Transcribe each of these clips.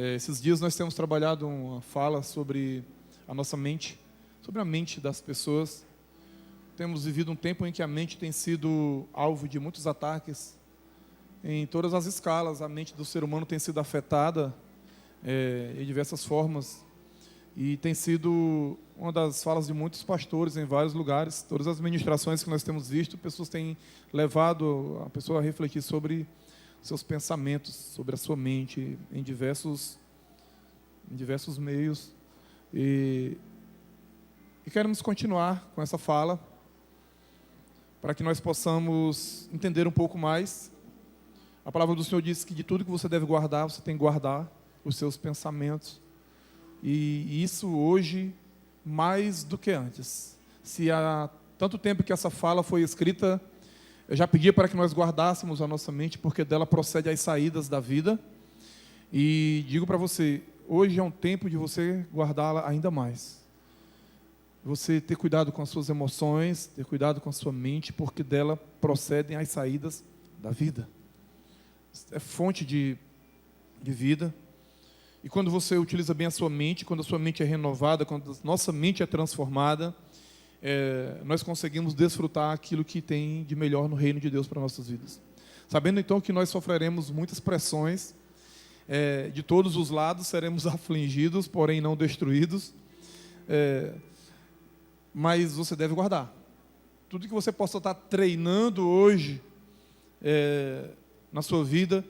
Esses dias nós temos trabalhado uma fala sobre a nossa mente, sobre a mente das pessoas. Temos vivido um tempo em que a mente tem sido alvo de muitos ataques. Em todas as escalas, a mente do ser humano tem sido afetada de diversas formas. E tem sido uma das falas de muitos pastores em vários lugares. Todas as ministrações que nós temos visto, pessoas têm levado a pessoa a refletir sobre seus pensamentos, sobre a sua mente, em diversos meios. E queremos continuar com essa fala, para que nós possamos entender um pouco mais. A palavra do Senhor diz que de tudo que você deve guardar, você tem que guardar os seus pensamentos. E isso hoje, mais do que antes. Se há tanto tempo que essa fala foi escrita, eu já pedia para que nós guardássemos a nossa mente, porque dela procede as saídas da vida. E digo para você, hoje é um tempo de você guardá-la ainda mais. Você ter cuidado com as suas emoções, ter cuidado com a sua mente, porque dela procedem as saídas da vida. É fonte de vida. E quando você utiliza bem a sua mente, quando a sua mente é renovada, quando a nossa mente é transformada, nós conseguimos desfrutar aquilo que tem de melhor no reino de Deus para nossas vidas. Sabendo então que nós sofreremos muitas pressões, de todos os lados, seremos afligidos, porém não destruídos, mas você deve guardar. Tudo que você possa estar treinando hoje na sua vida,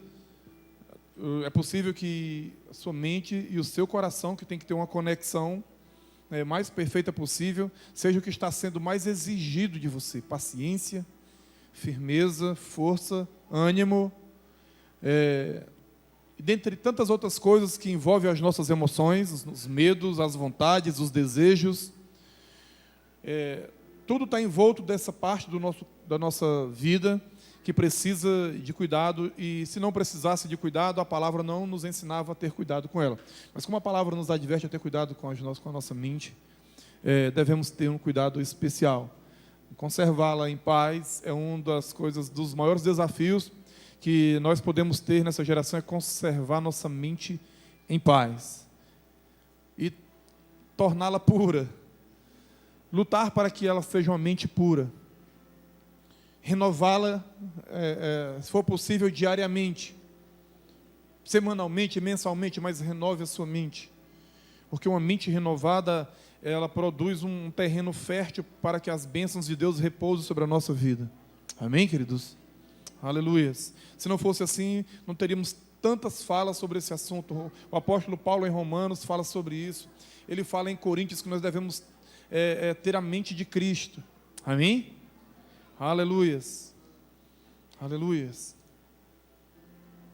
é possível que a sua mente e o seu coração, que tem que ter uma conexão mais perfeita possível, seja o que está sendo mais exigido de você. Paciência, firmeza, força, ânimo, e dentre tantas outras coisas que envolvem as nossas emoções, os medos, as vontades, os desejos. Tudo está envolto dessa parte da nossa vida, que precisa de cuidado, e se não precisasse de cuidado, a palavra não nos ensinava a ter cuidado com ela. Mas como a palavra nos adverte a ter cuidado com a nossa mente, devemos ter um cuidado especial. Conservá-la em paz é uma das coisas, dos maiores desafios que nós podemos ter nessa geração, é conservar nossa mente em paz e torná-la pura. Lutar para que ela seja uma mente pura. Renová-la, se for possível, diariamente, semanalmente, mensalmente, mas renove a sua mente, porque uma mente renovada, ela produz um terreno fértil para que as bênçãos de Deus repousem sobre a nossa vida. Amém, queridos? Aleluias. Se não fosse assim, não teríamos tantas falas sobre esse assunto. O apóstolo Paulo, em Romanos, fala sobre isso. Ele fala em Coríntios que nós devemos ter a mente de Cristo. Amém? Aleluias, aleluias.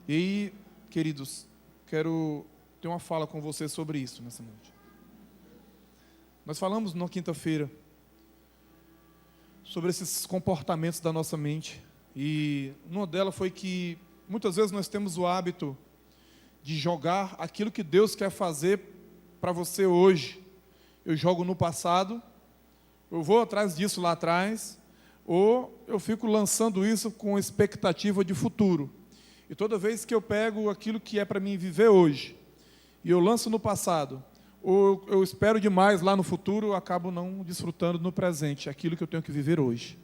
E aí, queridos, quero ter uma fala com você sobre isso nessa noite. Nós falamos na quinta-feira sobre esses comportamentos da nossa mente, e uma delas foi que muitas vezes nós temos o hábito de jogar aquilo que Deus quer fazer para você hoje. Eu jogo no passado, eu vou atrás disso lá atrás, ou eu fico lançando isso com expectativa de futuro. E toda vez que eu pego aquilo que é para mim viver hoje, e eu lanço no passado, ou eu espero demais lá no futuro, eu acabo não desfrutando no presente aquilo que eu tenho que viver hoje.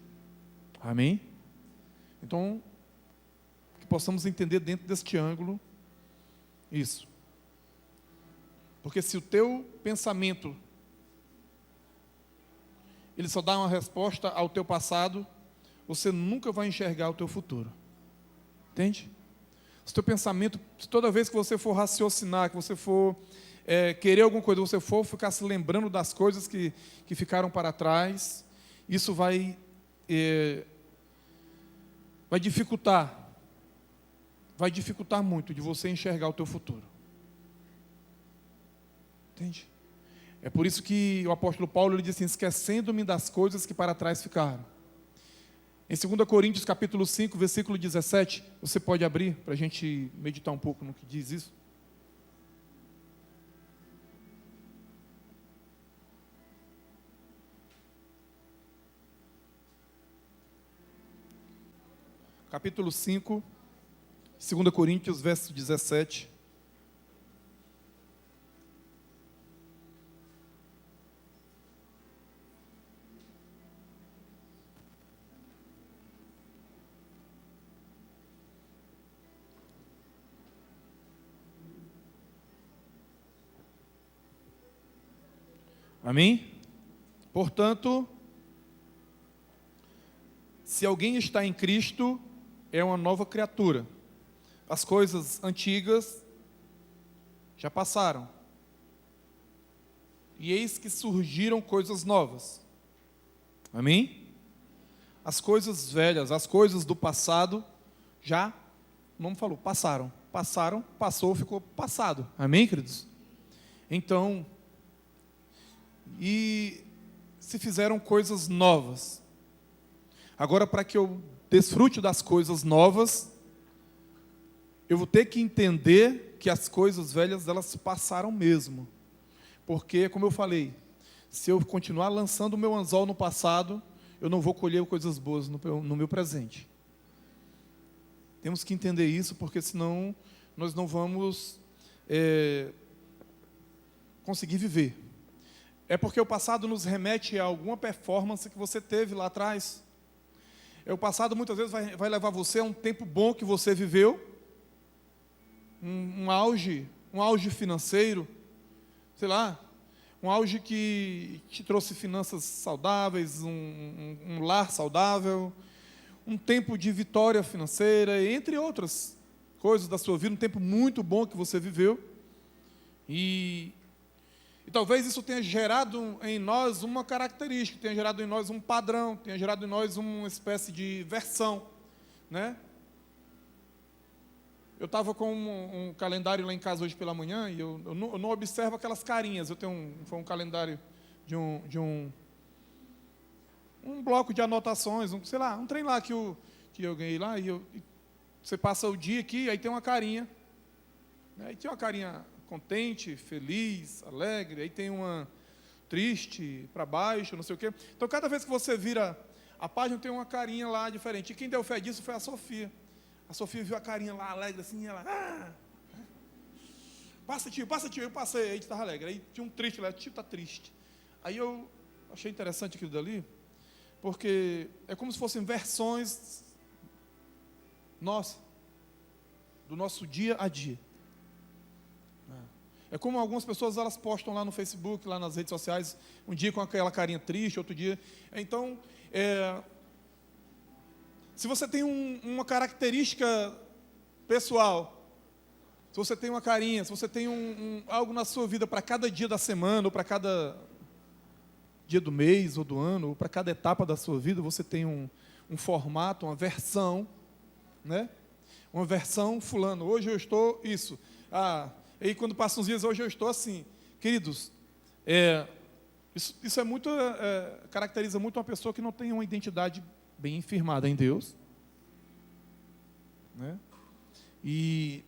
Amém? Então, que possamos entender dentro deste ângulo isso. Porque se o teu pensamento ele só dá uma resposta ao teu passado, você nunca vai enxergar o teu futuro. Entende? Se o teu pensamento, toda vez que você for raciocinar, que você for querer alguma coisa, você for ficar se lembrando das coisas que ficaram para trás, isso vai dificultar muito de você enxergar o teu futuro. Entende? É por isso que o apóstolo Paulo ele diz assim: esquecendo-me das coisas que para trás ficaram. Em 2 Coríntios capítulo 5, versículo 17, você pode abrir para a gente meditar um pouco no que diz isso? Capítulo 5, 2 Coríntios, verso 17. Amém? Portanto, se alguém está em Cristo, é uma nova criatura. As coisas antigas já passaram. E eis que surgiram coisas novas. Amém? As coisas velhas, as coisas do passado, já, não falou, passaram. Passaram, passou, ficou passado. Amém, queridos? Então, e se fizeram coisas novas. Agora, para que eu desfrute das coisas novas, eu vou ter que entender que as coisas velhas, elas passaram mesmo. Porque, como eu falei, se eu continuar lançando o meu anzol no passado, eu não vou colher coisas boas no meu presente. Temos que entender isso, porque senão nós não vamos conseguir viver. É porque o passado nos remete a alguma performance que você teve lá atrás. O passado muitas vezes vai levar você a um tempo bom que você viveu, um auge financeiro, sei lá, um auge que te trouxe finanças saudáveis, um lar saudável, um tempo de vitória financeira, entre outras coisas da sua vida, um tempo muito bom que você viveu. E talvez isso tenha gerado em nós uma característica, tenha gerado em nós um padrão, tenha gerado em nós uma espécie de versão, né? Eu estava com um calendário lá em casa hoje pela manhã e eu não observo aquelas carinhas. Foi um calendário de um bloco de anotações, sei lá, um trem lá que eu ganhei lá e você passa o dia aqui, aí tem uma carinha, né? Aí tem uma carinha contente, feliz, alegre, aí tem uma triste, para baixo, não sei o quê. Então, cada vez que você vira a página, tem uma carinha lá diferente. E quem deu fé disso foi a Sofia. A Sofia viu a carinha lá, alegre, assim, e ela... Passa, tio, eu passei, aí a gente estava alegre. Aí tinha um triste lá, tio está triste. Aí eu achei interessante aquilo dali, porque é como se fossem versões, nossa, do nosso dia a dia. É como algumas pessoas, elas postam lá no Facebook, lá nas redes sociais, um dia com aquela carinha triste, outro dia... Então, se você tem uma característica pessoal, se você tem uma carinha, se você tem algo na sua vida para cada dia da semana, ou para cada dia do mês, ou do ano, ou para cada etapa da sua vida, você tem um formato, uma versão, né? Uma versão fulano. Hoje eu estou isso. E quando passam uns dias, hoje eu estou assim. Queridos, isso é muito, caracteriza muito uma pessoa que não tem uma identidade bem firmada em Deus, né? E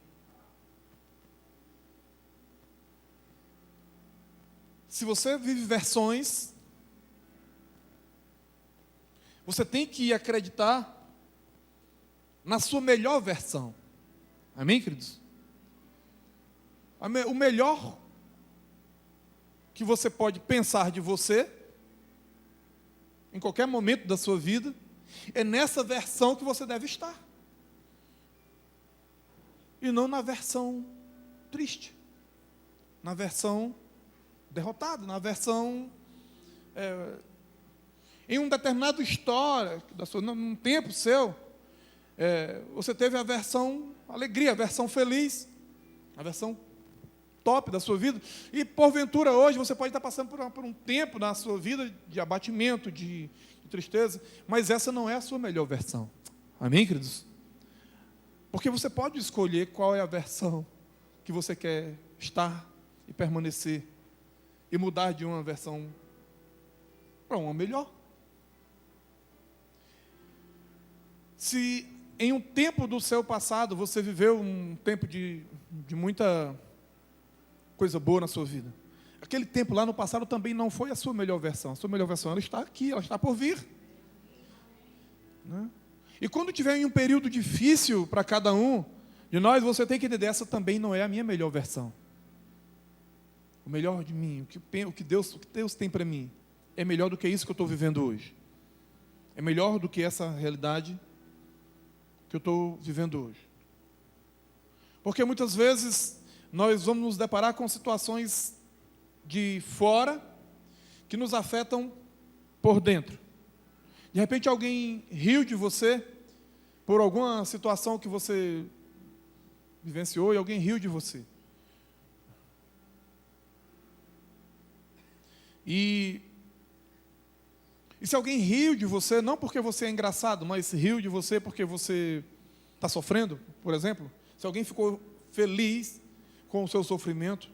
se você vive versões, você tem que acreditar na sua melhor versão. Amém, queridos? O melhor que você pode pensar de você, em qualquer momento da sua vida, é nessa versão que você deve estar. E não na versão triste, na versão derrotada, na versão... em um determinado história, num tempo seu, você teve a versão alegria, a versão feliz, a versão top da sua vida, e porventura hoje você pode estar passando por um tempo na sua vida de abatimento, de tristeza, mas essa não é a sua melhor versão. Amém, queridos? Porque você pode escolher qual é a versão que você quer estar e permanecer, e mudar de uma versão para uma melhor. Se em um tempo do seu passado você viveu um tempo de muita coisa boa na sua vida, aquele tempo lá no passado também não foi a sua melhor versão. A sua melhor versão, ela está aqui, ela está por vir, né? E quando tiver em um período difícil para cada um de nós, você tem que entender, essa também não é a minha melhor versão. O melhor de mim, o que Deus tem para mim, é melhor do que isso que eu estou vivendo hoje. É melhor do que essa realidade que eu estou vivendo hoje. Porque muitas vezes nós vamos nos deparar com situações de fora que nos afetam por dentro. De repente alguém riu de você por alguma situação que você vivenciou e alguém riu de você. E se alguém riu de você, não porque você é engraçado, mas riu de você porque você está sofrendo, por exemplo, se alguém ficou feliz com o seu sofrimento,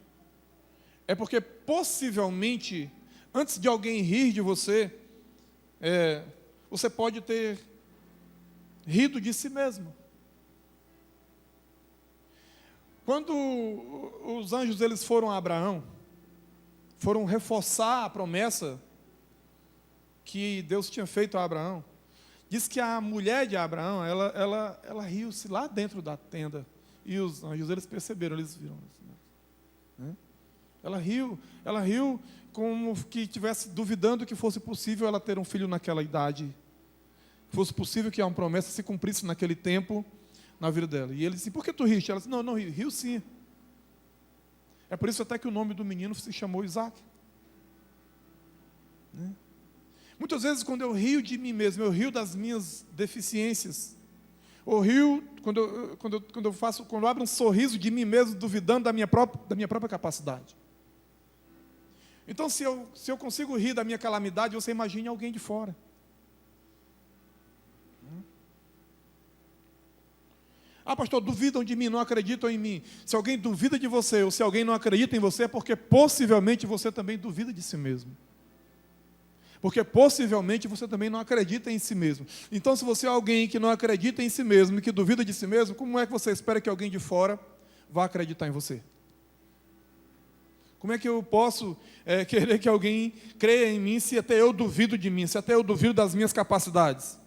é porque possivelmente, antes de alguém rir de você, você pode ter rido de si mesmo. Quando os anjos eles foram a Abraão, foram reforçar a promessa que Deus tinha feito a Abraão, diz que a mulher de Abraão, ela riu-se lá dentro da tenda, e os anjos eles perceberam, eles viram, né? Ela riu como que estivesse duvidando que fosse possível ela ter um filho naquela idade, fosse possível que uma promessa se cumprisse naquele tempo na vida dela. E ele disse: por que tu riste? Ela disse: não, riu sim. É por isso até que o nome do menino se chamou Isaac, né? Muitas vezes quando eu rio de mim mesmo, eu rio das minhas deficiências, ou rio quando eu abro um sorriso de mim mesmo, duvidando da minha própria capacidade. Então, se eu consigo rir da minha calamidade, você imagine alguém de fora. Ah, pastor, duvidam de mim, não acreditam em mim. Se alguém duvida de você, ou se alguém não acredita em você, é porque possivelmente você também duvida de si mesmo. Porque possivelmente você também não acredita em si mesmo. Então, se você é alguém que não acredita em si mesmo e que duvida de si mesmo, como é que você espera que alguém de fora vá acreditar em você? Como é que eu posso querer que alguém creia em mim se até eu duvido de mim, se até eu duvido das minhas capacidades?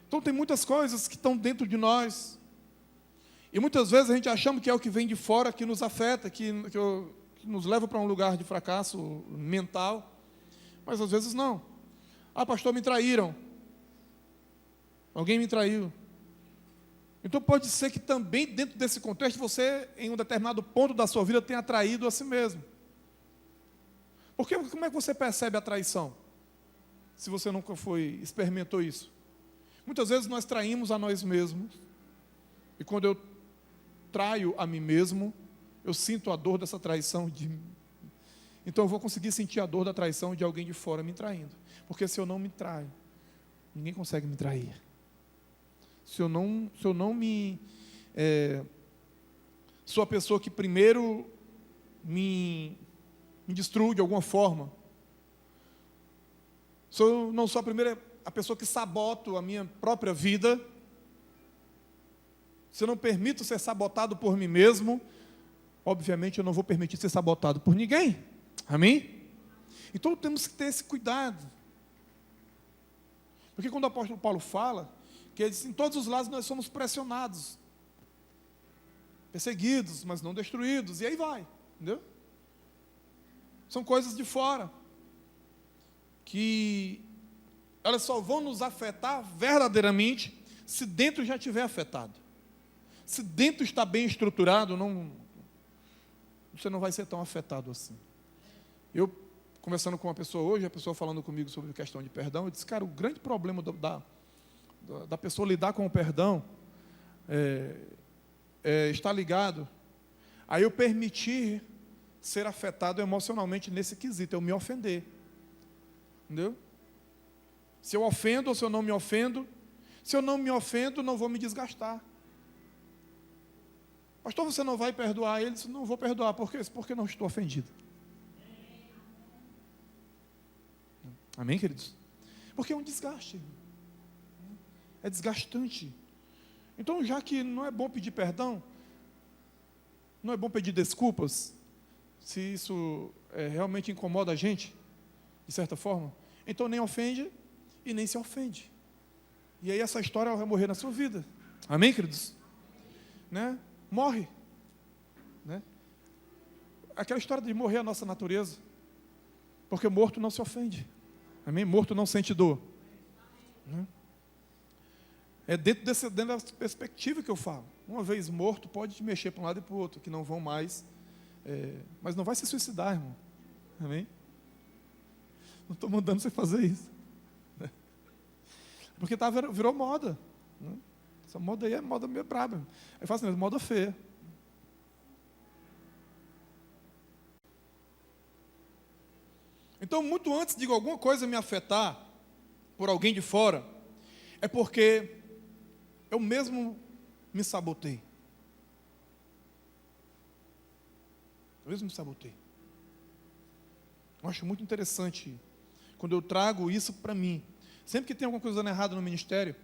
Então tem muitas coisas que estão dentro de nós. E muitas vezes a gente achamos que é o que vem de fora que nos afeta, que nos leva para um lugar de fracasso mental. Mas às vezes não. Ah, pastor, me traíram. Alguém me traiu. Então pode ser que também dentro desse contexto você, em um determinado ponto da sua vida, tenha traído a si mesmo. Porque como é que você percebe a traição? Se você nunca experimentou isso. Muitas vezes nós traímos a nós mesmos. E quando eu traio a mim mesmo, eu sinto a dor dessa traição de mim. Então eu vou conseguir sentir a dor da traição de alguém de fora me traindo. Porque se eu não me traio, ninguém consegue me trair. Se eu não me... sou a pessoa que primeiro me destruo de alguma forma. Se eu não sou a pessoa que saboto a minha própria vida, se eu não permito ser sabotado por mim mesmo, obviamente eu não vou permitir ser sabotado por ninguém. Amém? Então temos que ter esse cuidado. Porque quando o apóstolo Paulo fala, que ele diz, em todos os lados nós somos pressionados, perseguidos, mas não destruídos, e aí vai, entendeu? São coisas de fora, que elas só vão nos afetar verdadeiramente, se dentro já estiver afetado. Se dentro está bem estruturado, você não vai ser tão afetado assim. Eu, conversando com uma pessoa hoje, a pessoa falando comigo sobre a questão de perdão, eu disse, cara, o grande problema da pessoa lidar com o perdão está ligado a eu permitir ser afetado emocionalmente nesse quesito, eu me ofender. Entendeu? Se eu ofendo ou se eu não me ofendo, se eu não me ofendo, não vou me desgastar. Pastor, você não vai perdoar? Ele disse, não vou perdoar, porque não estou ofendido. Amém, queridos? Porque é um desgaste. É desgastante. Então, já que não é bom pedir perdão, não é bom pedir desculpas, se isso realmente incomoda a gente, de certa forma, então nem ofende e nem se ofende. E aí essa história vai morrer na sua vida. Amém, queridos? Né? Morre. Né? Aquela história de morrer a nossa natureza, porque morto não se ofende. Amém? Morto não sente dor. Né? É dentro da perspectiva que eu falo. Uma vez morto, pode te mexer para um lado e para o outro, que não vão mais Mas não vai se suicidar, irmão. Amém? Não estou mandando você fazer isso. Porque virou moda. Né? Essa moda aí é moda meio braba. Aí fala assim, moda feia. Então, muito antes de alguma coisa me afetar por alguém de fora, é porque eu mesmo me sabotei. Eu mesmo me sabotei. Eu acho muito interessante quando eu trago isso para mim. Sempre que tem alguma coisa dando errado no ministério,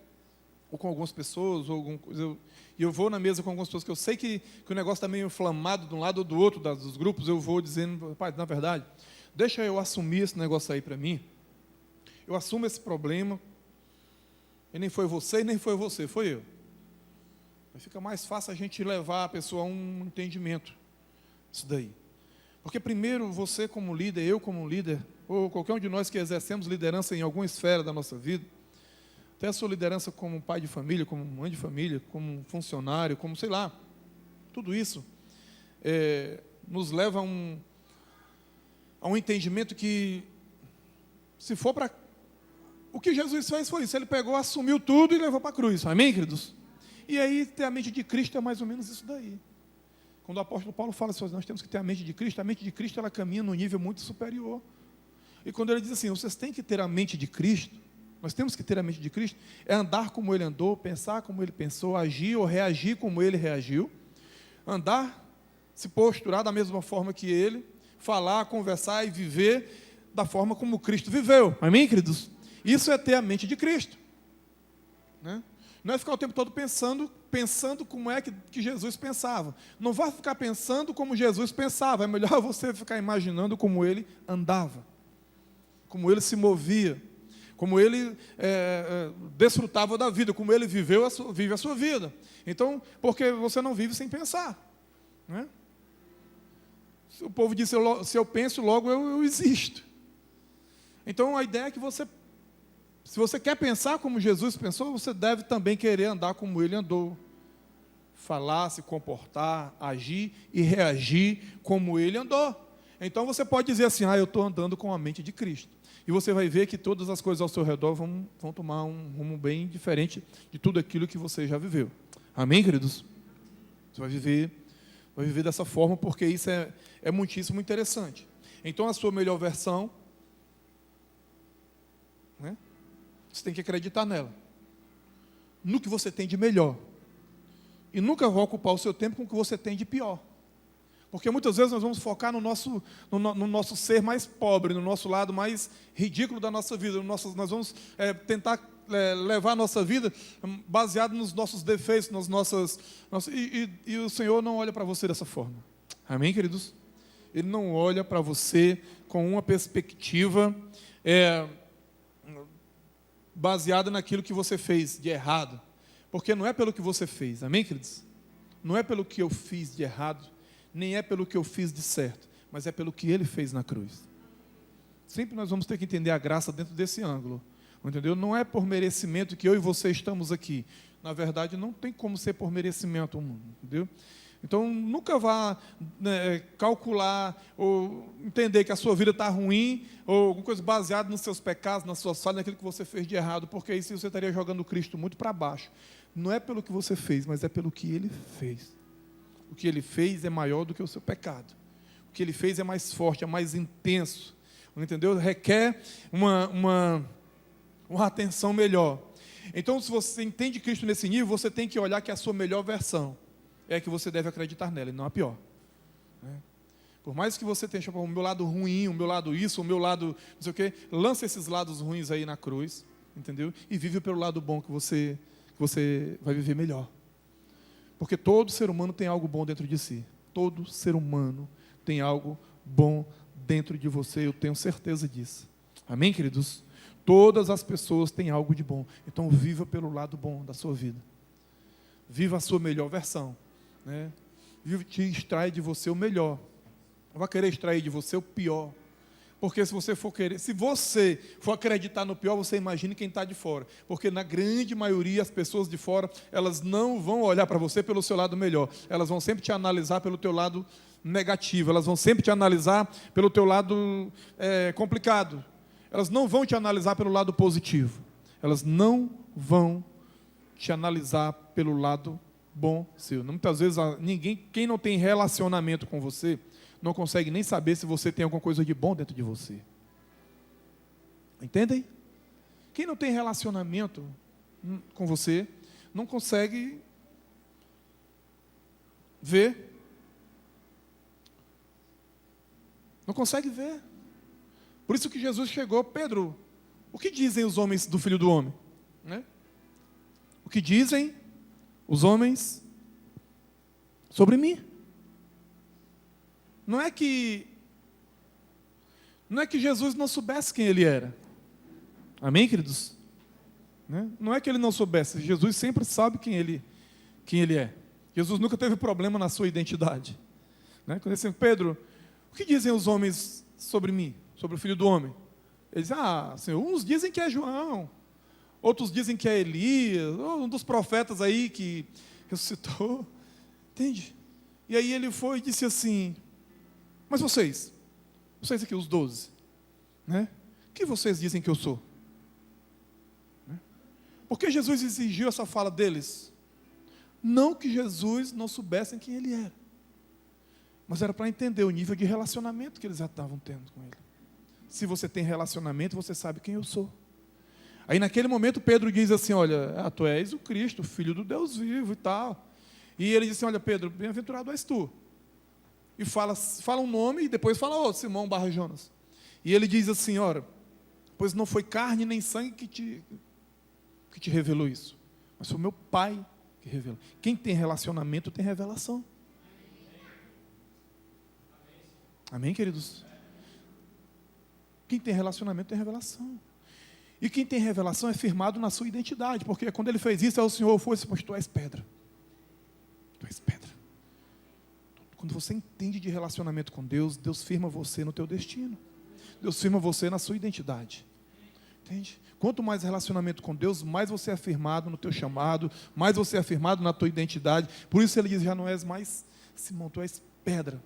ou com algumas pessoas, ou alguma coisa, e eu vou na mesa com algumas pessoas que eu sei que o negócio está meio inflamado de um lado ou do outro dos grupos, eu vou dizendo, pai, na verdade, deixa eu assumir esse negócio aí para mim. Eu assumo esse problema, e nem foi você, e nem foi você, foi eu. Aí fica mais fácil a gente levar a pessoa a um entendimento. Isso daí. Porque primeiro, você como líder, eu como líder, ou qualquer um de nós que exercemos liderança em alguma esfera da nossa vida, até a sua liderança como pai de família, como mãe de família, como funcionário, como sei lá, tudo isso nos leva a um entendimento que, se for para... O que Jesus fez foi isso, ele pegou, assumiu tudo e levou para a cruz, amém, queridos? E aí, ter a mente de Cristo é mais ou menos isso daí. Quando o apóstolo Paulo fala assim, nós temos que ter a mente de Cristo ela caminha num nível muito superior. E quando ele diz assim, vocês têm que ter a mente de Cristo, nós temos que ter a mente de Cristo, é andar como ele andou, pensar como ele pensou, agir ou reagir como ele reagiu, andar, se posturar da mesma forma que ele, falar, conversar e viver da forma como Cristo viveu. Amém, queridos? Isso é ter a mente de Cristo. Né? Não é ficar o tempo todo pensando como é que Jesus pensava. Não vai ficar pensando como Jesus pensava. É melhor você ficar imaginando como ele andava, como ele se movia, como ele desfrutava da vida, como ele vive a sua vida. Então, porque você não vive sem pensar. Né? O povo diz, se eu penso, logo eu existo. Então, a ideia é que se você quer pensar como Jesus pensou, você deve também querer andar como ele andou. Falar, se comportar, agir e reagir como ele andou. Então você pode dizer assim, eu estou andando com a mente de Cristo. E você vai ver que todas as coisas ao seu redor vão tomar um rumo bem diferente de tudo aquilo que você já viveu. Amém, queridos? Você vai viver dessa forma, porque isso é muitíssimo interessante. Então a sua melhor versão, né? Você tem que acreditar nela, no que você tem de melhor, e nunca vai ocupar o seu tempo com o que você tem de pior, porque muitas vezes nós vamos focar no nosso ser mais pobre, no nosso lado mais ridículo da nossa vida, nós vamos tentar levar a nossa vida baseado nos nossos defeitos, e o Senhor não olha para você dessa forma, amém, queridos? Ele não olha para você com uma perspectiva baseada naquilo que você fez de errado, porque não é pelo que você fez, amém, queridos? Não é pelo que eu fiz de errado, nem é pelo que eu fiz de certo, mas é pelo que ele fez na cruz. Sempre nós vamos ter que entender a graça dentro desse ângulo, entendeu? Não é por merecimento que eu e você estamos aqui, na verdade não tem como ser por merecimento, entendeu? Então, nunca vá calcular ou entender que a sua vida está ruim ou alguma coisa baseada nos seus pecados, nas suas falhas, naquilo que você fez de errado, porque aí você estaria jogando Cristo muito para baixo. Não é pelo que você fez, mas é pelo que Ele fez. O que Ele fez é maior do que o seu pecado. O que Ele fez é mais forte, é mais intenso. Entendeu? Requer uma atenção melhor. Então, se você entende Cristo nesse nível, você tem que olhar que é a sua melhor versão é que você deve acreditar nela, e não a pior. Por mais que você tenha o meu lado ruim, o meu lado isso, o meu lado não sei o quê, lança esses lados ruins aí na cruz, entendeu? E vive pelo lado bom que você vai viver melhor. Porque todo ser humano tem algo bom dentro de si. Todo ser humano tem algo bom dentro de você, eu tenho certeza disso. Amém, queridos? Todas as pessoas têm algo de bom. Então viva pelo lado bom da sua vida. Viva a sua melhor versão. Né? Te extrai de você o melhor. Não vai querer extrair de você o pior. Porque se você for acreditar no pior, você imagine quem está de fora. Porque na grande maioria as pessoas de fora, elas não vão olhar para você pelo seu lado melhor. Elas vão sempre te analisar pelo teu lado negativo, elas vão sempre te analisar pelo teu lado complicado. Elas não vão te analisar pelo lado positivo. Elas não vão te analisar pelo lado bom seu. Muitas vezes, quem não tem relacionamento com você, não consegue nem saber se você tem alguma coisa de bom dentro de você. Entendem? Quem não tem relacionamento com você, não consegue ver. Não consegue ver. Por isso que Jesus chegou, Pedro, o que dizem os homens do Filho do Homem? Né? O que dizem os homens sobre mim? Não é que Jesus não soubesse quem ele era. Amém, queridos? Né? Não é que ele não soubesse, Jesus sempre sabe quem ele é. Jesus nunca teve problema na sua identidade. Né? Quando ele disse, Pedro, o que dizem os homens sobre mim, sobre o Filho do Homem? Eles dizem, Senhor, uns dizem que é João, outros dizem que é Elias, um dos profetas aí que ressuscitou. Entende? E aí ele foi e disse assim, mas vocês aqui, os 12, né? O que vocês dizem que eu sou? Por que Jesus exigiu essa fala deles? Não que Jesus não soubessem quem ele era, mas era para entender o nível de relacionamento que eles já estavam tendo com ele. Se você tem relacionamento, você sabe quem eu sou. Aí naquele momento Pedro diz assim, olha, tu és o Cristo, o Filho do Deus vivo e tal. E ele diz assim, olha Pedro, bem-aventurado és tu. E fala um nome e depois fala, Simão / Jonas. E ele diz assim, ora, pois não foi carne nem sangue que te revelou isso, mas foi o meu Pai que revelou. Quem tem relacionamento tem revelação. Amém, queridos? Quem tem relacionamento tem revelação. E quem tem revelação é firmado na sua identidade, porque quando ele fez isso, o Senhor foi assim, pois tu és pedra. Tu és pedra. Quando você entende de relacionamento com Deus, Deus firma você no teu destino. Deus firma você na sua identidade. Entende? Quanto mais relacionamento com Deus, mais você é afirmado no teu chamado, mais você é afirmado na tua identidade. Por isso ele diz, já não és mais Simão, tu és pedra.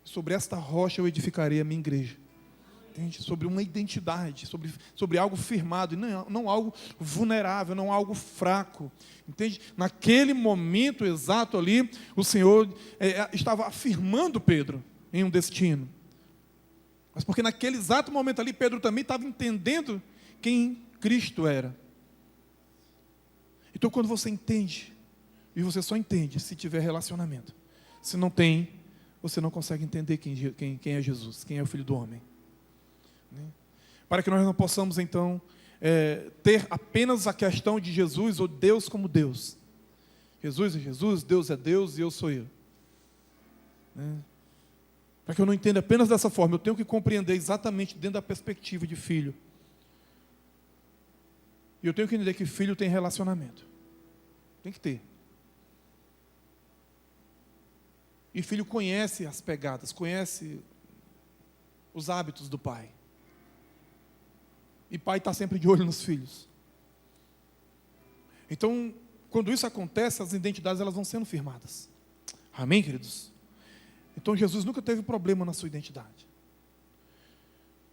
Sobre esta rocha eu edificarei a minha igreja. Entende? Sobre uma identidade, sobre algo firmado, e não algo vulnerável, não algo fraco. Entende? Naquele momento exato ali, o Senhor estava afirmando Pedro em um destino. Mas porque naquele exato momento ali, Pedro também estava entendendo quem Cristo era. Então quando você entende, e você só entende se tiver relacionamento. Se não tem, você não consegue entender quem é Jesus, quem é o Filho do Homem. Para que nós não possamos então ter apenas a questão de Jesus ou Deus como Deus. Jesus é Jesus, Deus é Deus e eu sou eu. Para que eu não entenda apenas dessa forma, eu tenho que compreender exatamente dentro da perspectiva de filho. E eu tenho que entender que filho tem relacionamento. Tem que ter. E filho conhece as pegadas, conhece os hábitos do pai. E pai está sempre de olho nos filhos. Então, quando isso acontece, as identidades elas vão sendo firmadas. Amém, queridos? Então, Jesus nunca teve problema na sua identidade.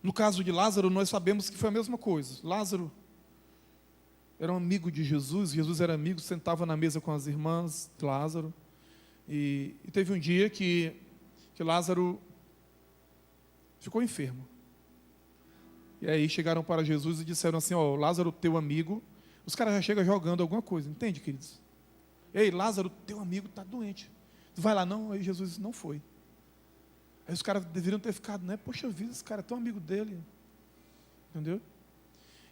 No caso de Lázaro, nós sabemos que foi a mesma coisa. Lázaro era um amigo de Jesus, Jesus era amigo, sentava na mesa com as irmãs de Lázaro. E teve um dia que Lázaro ficou enfermo. E aí chegaram para Jesus e disseram assim, Lázaro, teu amigo, os caras já chegam jogando alguma coisa, entende, queridos? Ei, Lázaro, teu amigo está doente. Vai lá, não, aí Jesus não foi. Aí os caras deveriam ter ficado, né? Poxa vida, esse cara é tão amigo dele. Entendeu?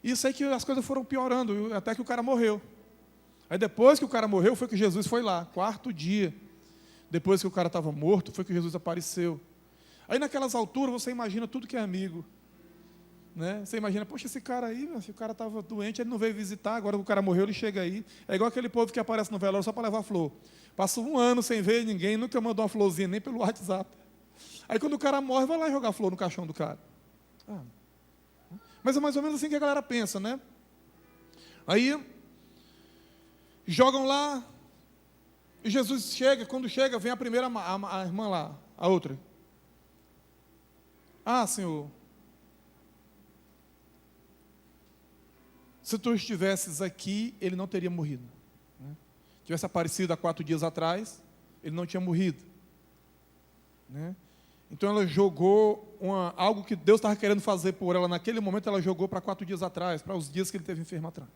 E isso aí que as coisas foram piorando, até que o cara morreu. Aí depois que o cara morreu, foi que Jesus foi lá, 4º dia. Depois que o cara estava morto, foi que Jesus apareceu. Aí naquelas alturas, você imagina tudo que é amigo. Né? Você imagina, poxa, esse cara aí, o cara estava doente, ele não veio visitar, agora que o cara morreu, ele chega aí. É igual aquele povo que aparece no velório só para levar flor. Passa 1 ano sem ver ninguém, nunca mandou uma florzinha, nem pelo WhatsApp. Aí quando o cara morre, vai lá jogar flor no caixão do cara. Mas é mais ou menos assim que a galera pensa, né? Aí, jogam lá, E Jesus chega, quando chega, vem a primeira, a irmã lá, a outra. Ah, Senhor, se tu estivesses aqui, ele não teria morrido. Né? Tivesse aparecido há 4 dias atrás, ele não tinha morrido. Né? Então ela jogou algo que Deus estava querendo fazer por ela naquele momento, ela jogou para 4 dias atrás, para os dias que ele teve enfermo atrás.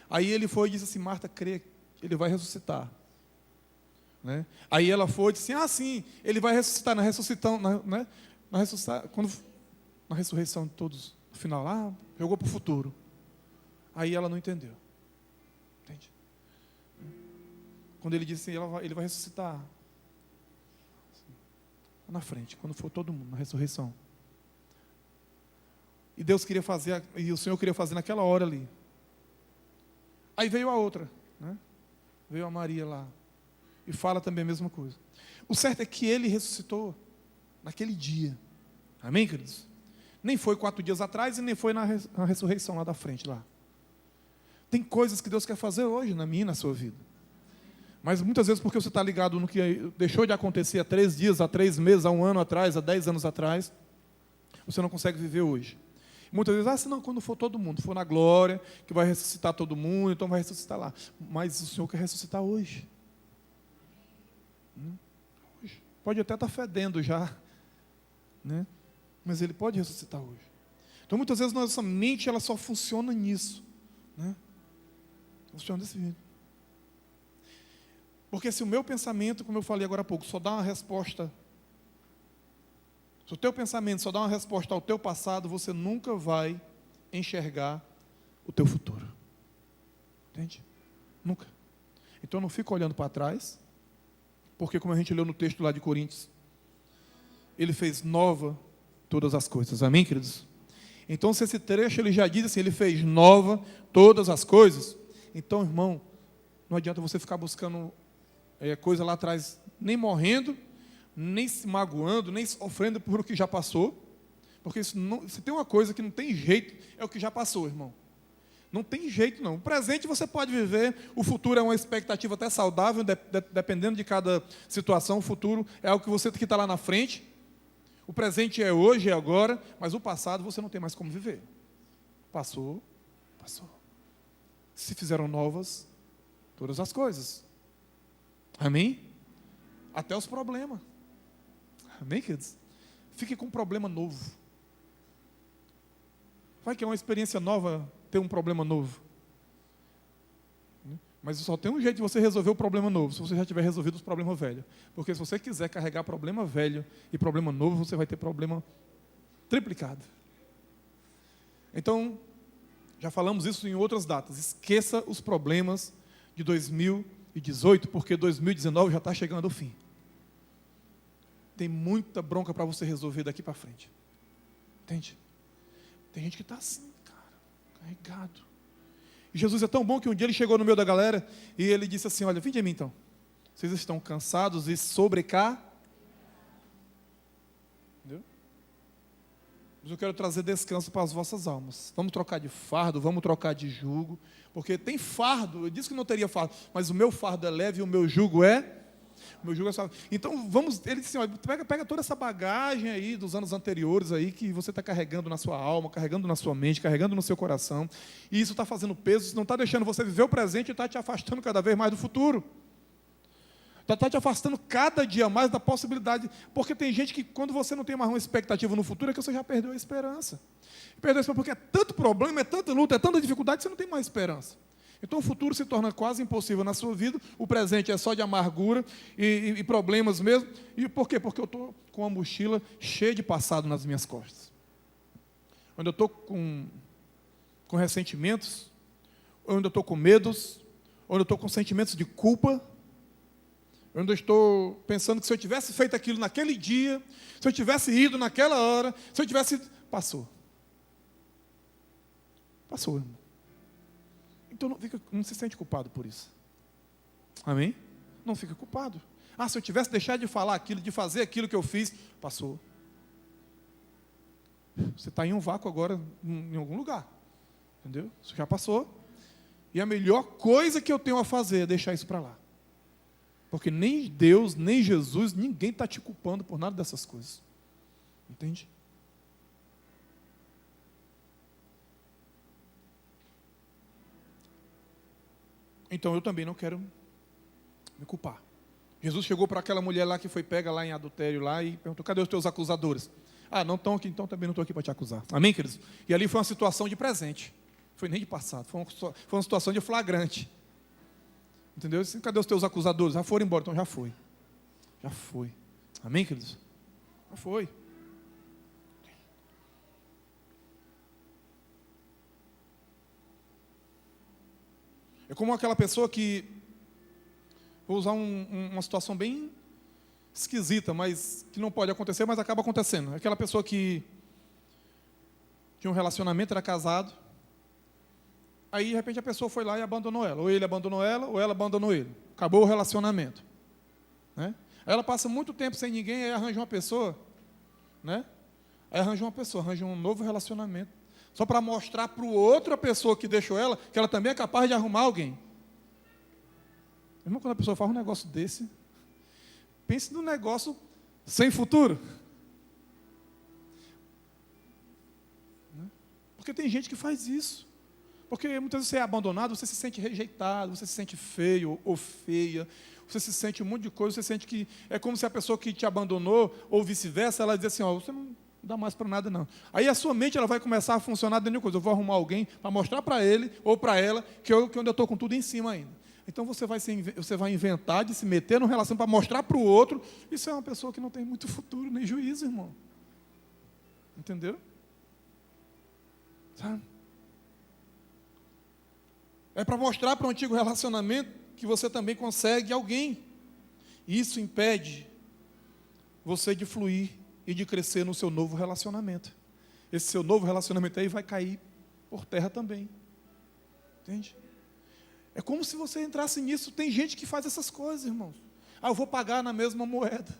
Aí ele foi e disse assim: Marta, crê, ele vai ressuscitar. Né? Aí ela foi e disse: sim, ele vai ressuscitar, na ressurreição de todos, no final, jogou para o futuro. Aí ela não entendeu. Entende? Quando ele disse: ele vai ressuscitar. Na frente, quando for todo mundo, na ressurreição. E Deus queria fazer, e o Senhor queria fazer naquela hora ali. Aí veio a outra, né? Veio a Maria lá, e fala também a mesma coisa. O certo é que ele ressuscitou naquele dia. Amém, queridos? Nem foi 4 dias atrás e nem foi na ressurreição lá da frente, lá. Tem coisas que Deus quer fazer hoje na minha e na sua vida. Mas muitas vezes porque você está ligado no que deixou de acontecer há 3 dias, há 3 meses, há 1 ano atrás, há 10 anos atrás, você não consegue viver hoje. Muitas vezes, senão quando for todo mundo, for na glória, que vai ressuscitar todo mundo, então vai ressuscitar lá. Mas o Senhor quer ressuscitar hoje. Hoje. Pode até estar fedendo já, né? Mas Ele pode ressuscitar hoje. Então muitas vezes nossa mente ela só funciona nisso, né? Funciona desse jeito. Porque se o meu pensamento, como eu falei agora há pouco, só dá uma resposta, se o teu pensamento só dá uma resposta ao teu passado, você nunca vai enxergar o teu futuro. Entende? Nunca. Então não fica olhando para trás, porque como a gente leu no texto lá de Coríntios, Ele fez nova todas as coisas. Amém, queridos? Então se esse trecho ele já diz assim, Ele fez nova todas as coisas, então, irmão, não adianta você ficar buscando coisa lá atrás, nem morrendo, nem se magoando, nem sofrendo por o que já passou, porque se tem uma coisa que não tem jeito, é o que já passou, irmão. Não tem jeito não. O presente você pode viver, o futuro é uma expectativa até saudável, dependendo de cada situação, o futuro é algo que você que está lá na frente, o presente é hoje, é agora, mas o passado você não tem mais como viver. Passou. Se fizeram novas todas as coisas. Amém? Até os problemas. Amém, queridos? Fique com um problema novo. Vai que é uma experiência nova ter um problema novo. Mas só tem um jeito de você resolver o problema novo, se você já tiver resolvido os problemas velhos. Porque se você quiser carregar problema velho e problema novo, você vai ter problema triplicado. Então, já falamos isso em outras datas. Esqueça os problemas de 2018, porque 2019 já está chegando ao fim. Tem muita bronca para você resolver daqui para frente. Entende? Tem gente que está assim, cara, carregado. E Jesus é tão bom que um dia ele chegou no meio da galera e ele disse assim: olha, vinde a mim então. Vocês estão cansados e sobrecarregados. Entendeu? Mas eu quero trazer descanso para as vossas almas. Vamos trocar de fardo, vamos trocar de jugo. Porque tem fardo, eu disse que não teria fardo, mas o meu fardo é leve e o meu jugo é... O meu jugo é suave. Então, ele disse assim, olha, pega toda essa bagagem aí dos anos anteriores aí, que você está carregando na sua alma, carregando na sua mente, carregando no seu coração, e isso está fazendo peso, isso não está deixando você viver o presente e está te afastando cada vez mais do futuro. Está te afastando cada dia mais da possibilidade, porque tem gente que quando você não tem mais uma expectativa no futuro, é que você já perdeu a esperança. Perdeu a esperança porque é tanto problema, é tanta luta, é tanta dificuldade, que você não tem mais esperança. Então o futuro se torna quase impossível na sua vida, o presente é só de amargura e problemas mesmo. E por quê? Porque eu estou com uma mochila cheia de passado nas minhas costas. Onde eu estou com ressentimentos, onde eu estou com medos, onde eu estou com sentimentos de culpa, onde eu estou pensando que se eu tivesse feito aquilo naquele dia, se eu tivesse ido naquela hora, se eu tivesse... Passou, irmão. Então não se sente culpado por isso. Amém? Não fica culpado. Se eu tivesse deixado de falar aquilo, de fazer aquilo que eu fiz, passou. Você está em um vácuo agora, em algum lugar. Entendeu? Isso já passou. E a melhor coisa que eu tenho a fazer é deixar isso para lá. Porque nem Deus, nem Jesus, ninguém está te culpando por nada dessas coisas. Entende? Então eu também não quero me culpar. Jesus chegou para aquela mulher lá que foi pega lá em adultério lá e perguntou: cadê os teus acusadores? Ah, não estão aqui, então também não estou aqui para te acusar. Amém, queridos? E ali foi uma situação de presente. Foi nem de passado, foi uma situação de flagrante. Entendeu? Assim, cadê os teus acusadores? Já foram embora, então já foi. Já foi. Amém, queridos? Já foi. É como aquela pessoa que, vou usar uma situação bem esquisita, mas que não pode acontecer, mas acaba acontecendo. Aquela pessoa que tinha um relacionamento, era casado, aí de repente a pessoa foi lá e abandonou ela. Ou ele abandonou ela, ou ela abandonou ele. Acabou o relacionamento. Né? Aí ela passa muito tempo sem ninguém, aí arranja uma pessoa, né? Aí arranja uma pessoa, arranja um novo relacionamento, só para mostrar para o outra pessoa que deixou ela, que ela também é capaz de arrumar alguém. Irmão, quando a pessoa faz um negócio desse, pense num negócio sem futuro. Porque tem gente que faz isso. Porque muitas vezes você é abandonado, você se sente rejeitado, você se sente feio ou feia, você se sente um monte de coisa, você sente que é como se a pessoa que te abandonou, ou vice-versa, ela diz assim: ó, você não dá mais para nada não. Aí a sua mente ela vai começar a funcionar dentro de uma coisa: eu vou arrumar alguém para mostrar para ele ou para ela que eu ainda estou com tudo em cima ainda. Então você vai inventar de se meter numa relação para mostrar para o outro. Isso é uma pessoa que não tem muito futuro, nem juízo, irmão. Entendeu? Sabe? É para mostrar para o antigo relacionamento que você também consegue alguém. E isso impede você de fluir e de crescer no seu novo relacionamento. Esse seu novo relacionamento aí vai cair por terra também. Entende? É como se você entrasse nisso. Tem gente que faz essas coisas, irmãos. Ah, eu vou pagar na mesma moeda.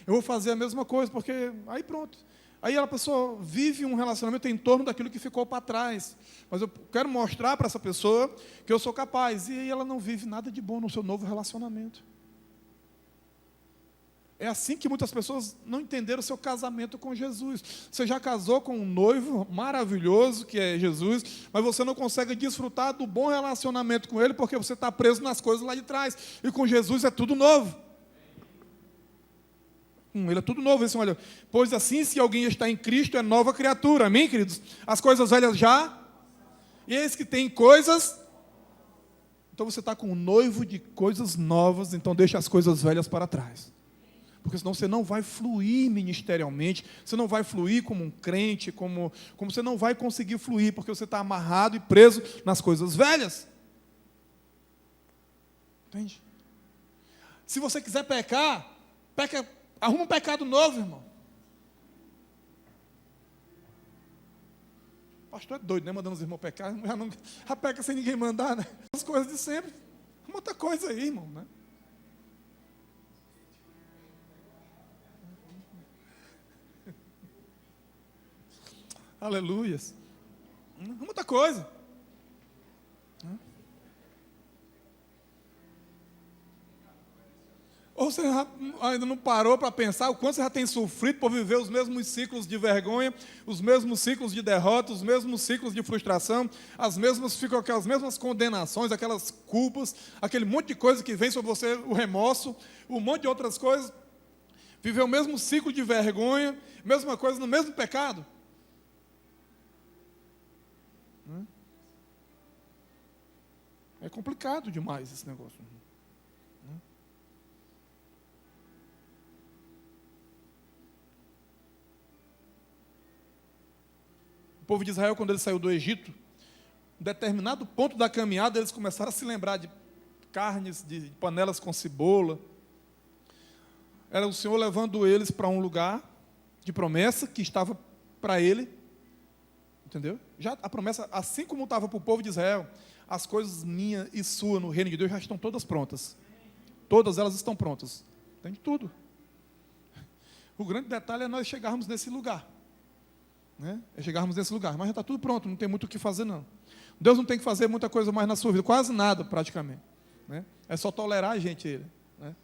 Eu vou fazer a mesma coisa, porque aí pronto. Aí a pessoa vive um relacionamento em torno daquilo que ficou para trás. Mas eu quero mostrar para essa pessoa que eu sou capaz. E aí ela não vive nada de bom no seu novo relacionamento. É assim que muitas pessoas não entenderam o seu casamento com Jesus. Você já casou com um noivo maravilhoso, que é Jesus, mas você não consegue desfrutar do bom relacionamento com Ele, porque você está preso nas coisas lá de trás. E com Jesus é tudo novo. Ele é tudo novo. Assim, olha, pois assim, se alguém está em Cristo, é nova criatura. Amém, queridos? As coisas velhas já. E eis que tem coisas. Então você está com um noivo de coisas novas, então deixa as coisas velhas para trás. Porque senão você não vai fluir ministerialmente, você não vai fluir como um crente, como você não vai conseguir fluir, porque você está amarrado e preso nas coisas velhas. Entende? Se você quiser pecar, arruma um pecado novo, irmão. O pastor é doido, né? Mandando os irmãos pecar. Já peca sem ninguém mandar, né? As coisas de sempre. Muita coisa aí, irmão, né? Aleluias. Muita coisa. Ou você ainda não parou para pensar o quanto você já tem sofrido por viver os mesmos ciclos de vergonha, os mesmos ciclos de derrota, os mesmos ciclos de frustração, ficam aquelas mesmas condenações, aquelas culpas, aquele monte de coisa que vem sobre você, o remorso, um monte de outras coisas. Viver o mesmo ciclo de vergonha, mesma coisa no mesmo pecado. É complicado demais esse negócio. O povo de Israel, quando ele saiu do Egito, em determinado ponto da caminhada, eles começaram a se lembrar de carnes, de panelas com cebola. Era o Senhor levando eles para um lugar de promessa que estava para ele. Entendeu? Já a promessa, assim como estava para o povo de Israel, as coisas minha e sua no reino de Deus já estão todas prontas. Todas elas estão prontas. Tem de tudo. O grande detalhe é nós chegarmos nesse lugar. Né? É chegarmos nesse lugar. Mas já está tudo pronto, não tem muito o que fazer não. Deus não tem que fazer muita coisa mais na sua vida, quase nada praticamente. né? É só tolerar a gente ele, né?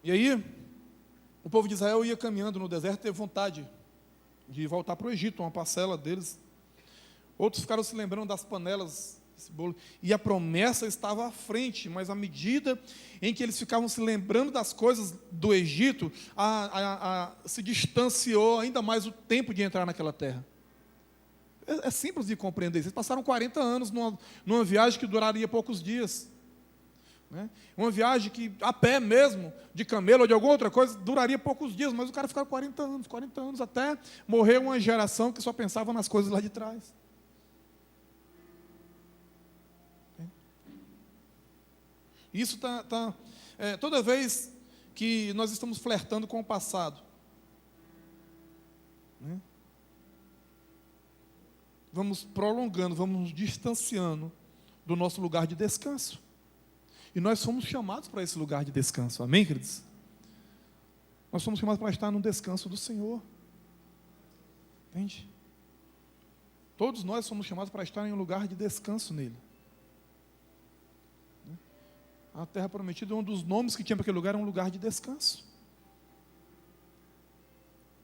E aí, o povo de Israel ia caminhando no deserto, teve vontade de voltar para o Egito, uma parcela deles. Outros ficaram se lembrando das panelas desse bolo. E a promessa estava à frente, mas à medida em que eles ficavam se lembrando das coisas do Egito, se distanciou ainda mais o tempo de entrar naquela terra. É simples de compreender. Eles passaram 40 anos numa viagem que duraria poucos dias, né? Uma viagem que, a pé mesmo, de camelo ou de alguma outra coisa, duraria poucos dias, mas o cara ficava 40 anos, até morrer uma geração que só pensava nas coisas lá de trás. Isso toda vez que nós estamos flertando com o passado, né? Vamos prolongando, vamos nos distanciando do nosso lugar de descanso. E nós fomos chamados para esse lugar de descanso, amém, queridos? Nós fomos chamados para estar no descanso do Senhor, entende? Todos nós somos chamados para estar em um lugar de descanso nele. A terra prometida, um dos nomes que tinha para aquele lugar era um lugar de descanso.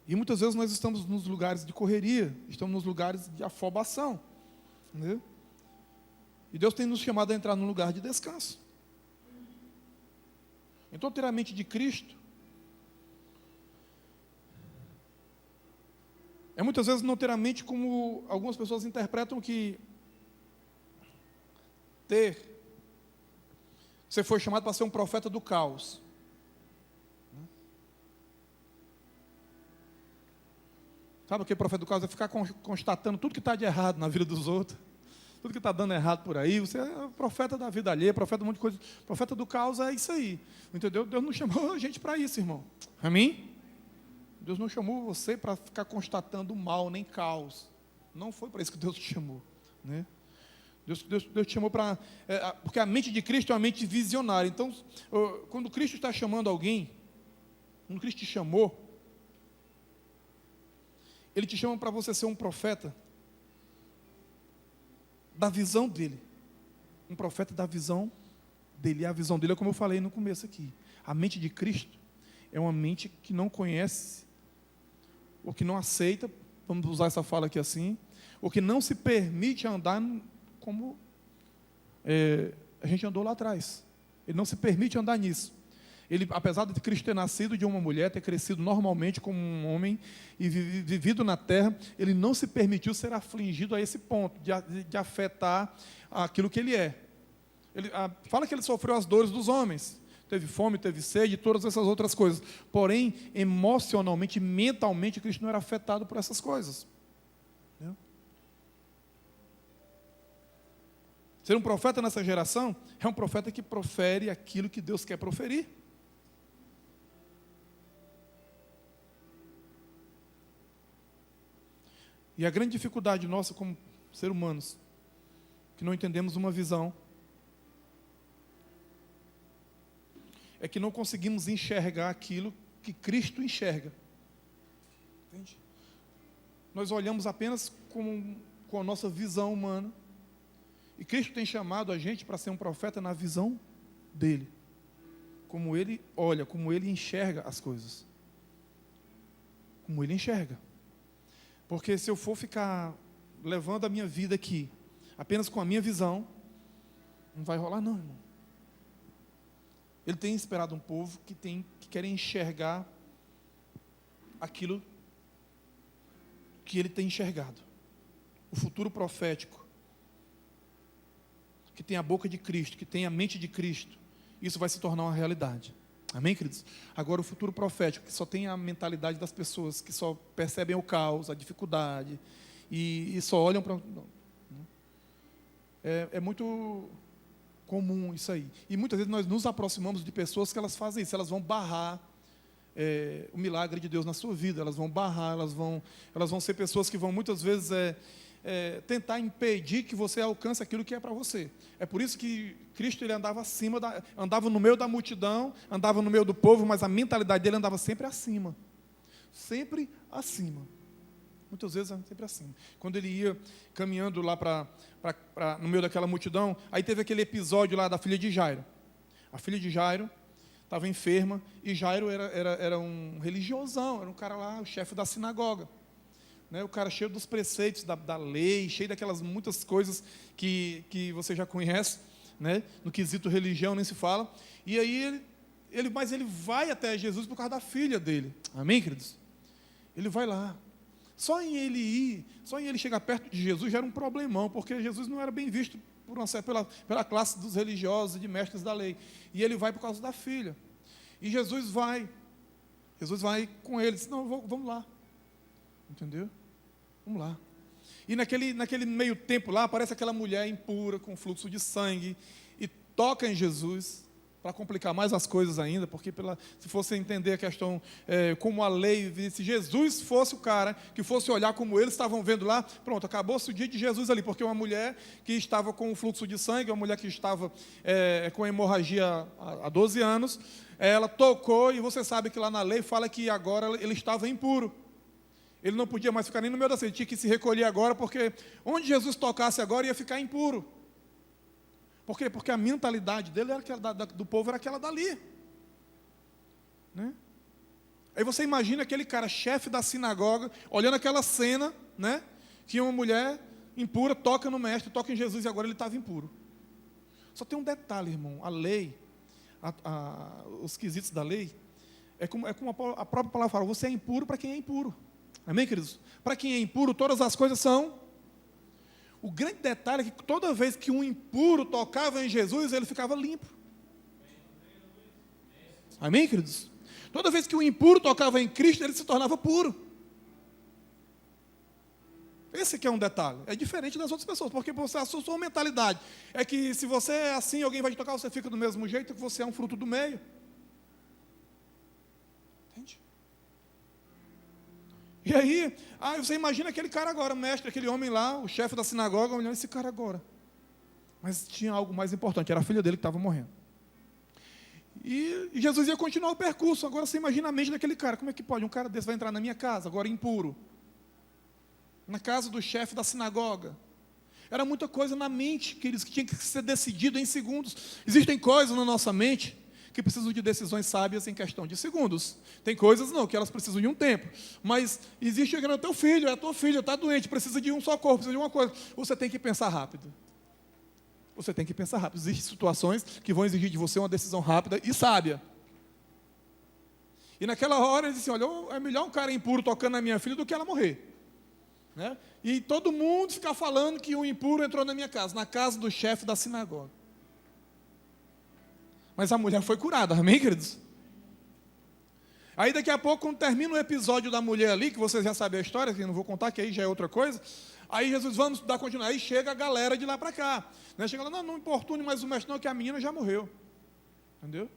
E muitas vezes nós estamos nos lugares de correria, estamos nos lugares de afobação, né? E Deus tem nos chamado a entrar num lugar de descanso. Então, ter a mente de Cristo é muitas vezes não ter a mente como algumas pessoas interpretam que você foi chamado para ser um profeta do caos. Sabe o que é profeta do caos? É ficar constatando tudo que está de errado na vida dos outros, tudo que está dando errado por aí. Você é profeta da vida alheia, profeta de um monte de coisa. Profeta do caos é isso aí, entendeu? Deus não chamou a gente para isso, irmão. Amém? Deus não chamou você para ficar constatando mal, nem caos. Não foi para isso que Deus te chamou, né? Deus te chamou para... porque a mente de Cristo é uma mente visionária. Então, quando Cristo está chamando alguém, quando Cristo te chamou, Ele te chama para você ser um profeta da visão dEle. Um profeta da visão dEle. E a visão dEle é como eu falei no começo aqui. A mente de Cristo é uma mente que não conhece, ou que não aceita, vamos usar essa fala aqui assim, ou que não se permite andar como a gente andou lá atrás. Ele não se permite andar nisso. Ele, apesar de Cristo ter nascido de uma mulher, ter crescido normalmente como um homem e vivido na terra, ele não se permitiu ser afligido a esse ponto, de afetar aquilo que ele é. Fala que ele sofreu as dores dos homens. Teve fome, teve sede, todas essas outras coisas. Porém, emocionalmente, mentalmente, Cristo não era afetado por essas coisas. Entendeu? Ser um profeta nessa geração é um profeta que profere aquilo que Deus quer proferir. E a grande dificuldade nossa como seres humanos, que não entendemos uma visão, é que não conseguimos enxergar aquilo que Cristo enxerga. Entende? Nós olhamos apenas com a nossa visão humana. E Cristo tem chamado a gente para ser um profeta na visão dele. Como ele olha, como ele enxerga as coisas. Como ele enxerga. Porque se eu for ficar levando a minha vida aqui, apenas com a minha visão, não vai rolar não, irmão. Ele tem esperado um povo que quer enxergar aquilo que ele tem enxergado. O futuro profético. Que tem a boca de Cristo, que tem a mente de Cristo, isso vai se tornar uma realidade. Amém, queridos? Agora, o futuro profético, que só tem a mentalidade das pessoas, que só percebem o caos, a dificuldade, e só olham para... É muito comum isso aí. E muitas vezes nós nos aproximamos de pessoas que elas fazem isso, elas vão barrar o milagre de Deus na sua vida, elas vão barrar, elas vão ser pessoas que vão muitas vezes... tentar impedir que você alcance aquilo que é para você. É por isso que Cristo ele andava andava no meio da multidão, andava no meio do povo, mas a mentalidade dele andava sempre acima. Sempre acima. Muitas vezes é sempre assim. Quando ele ia caminhando lá no meio daquela multidão, aí teve aquele episódio lá da filha de Jairo. A filha de Jairo estava enferma, e Jairo era um religiosão, era um cara lá, o chefe da sinagoga. Né, o cara cheio dos preceitos da lei, cheio daquelas muitas coisas que você já conhece, né, no quesito religião nem se fala. E aí mas ele vai até Jesus por causa da filha dele. Amém, queridos? Ele vai lá. Só em ele chegar perto de Jesus já era um problemão, porque Jesus não era bem visto pela classe dos religiosos e de mestres da lei. E ele vai por causa da filha. E Jesus vai com ele, diz, não, vamos lá. Entendeu? Vamos lá. E naquele meio tempo lá, aparece aquela mulher impura, com fluxo de sangue, e toca em Jesus, para complicar mais as coisas ainda, porque se fosse entender a questão como a lei, se Jesus fosse o cara que fosse olhar como eles estavam vendo lá, pronto, acabou-se o dia de Jesus ali, porque uma mulher que estava com fluxo de sangue, uma mulher que estava com hemorragia há 12 anos, ela tocou, e você sabe que lá na lei fala que agora ele estava impuro. Ele não podia mais ficar nem no meio da cena, tinha que se recolher agora, porque onde Jesus tocasse agora ia ficar impuro. Por quê? Porque a mentalidade dele era do povo era aquela dali. Né? Aí você imagina aquele cara, chefe da sinagoga, olhando aquela cena, né? Que uma mulher impura toca no mestre, toca em Jesus, e agora ele estava impuro. Só tem um detalhe, irmão, a lei, os quesitos da lei, é como a própria palavra fala, você é impuro para quem é impuro. Amém, queridos? Para quem é impuro, todas as coisas são. O grande detalhe é que toda vez que um impuro tocava em Jesus, ele ficava limpo. Amém, queridos? Toda vez que um impuro tocava em Cristo, ele se tornava puro. Esse aqui é um detalhe. É diferente das outras pessoas, porque a sua mentalidade é que se você é assim, alguém vai te tocar, você fica do mesmo jeito, que você é um fruto do meio. Entende? E aí, você imagina aquele cara agora, mestre, aquele homem lá, o chefe da sinagoga, olhando esse cara agora. Mas tinha algo mais importante, era a filha dele que estava morrendo. E Jesus ia continuar o percurso. Agora você imagina a mente daquele cara. Como é que pode? Um cara desse vai entrar na minha casa, agora impuro. Na casa do chefe da sinagoga. Era muita coisa na mente, queridos, que tinha que ser decidido em segundos. Existem coisas na nossa mente que precisam de decisões sábias em questão de segundos. Tem coisas não, que elas precisam de um tempo. Mas existe o teu filho, é a tua filha, está doente, precisa de um socorro, precisa de uma coisa. Você tem que pensar rápido. Você tem que pensar rápido. Existem situações que vão exigir de você uma decisão rápida e sábia. E naquela hora ele disse, olha, é melhor um cara impuro tocando na minha filha do que ela morrer. Né? E todo mundo ficar falando que um impuro entrou na minha casa, na casa do chefe da sinagoga. Mas a mulher foi curada, amém, queridos? Aí daqui a pouco, quando termina o episódio da mulher ali, que vocês já sabem a história, que eu não vou contar, que aí já é outra coisa. Aí Jesus, vamos dar continuidade. Aí chega a galera de lá para cá. Né? Chega lá, não importune mais o mestre, não, que a menina já morreu. Entendeu?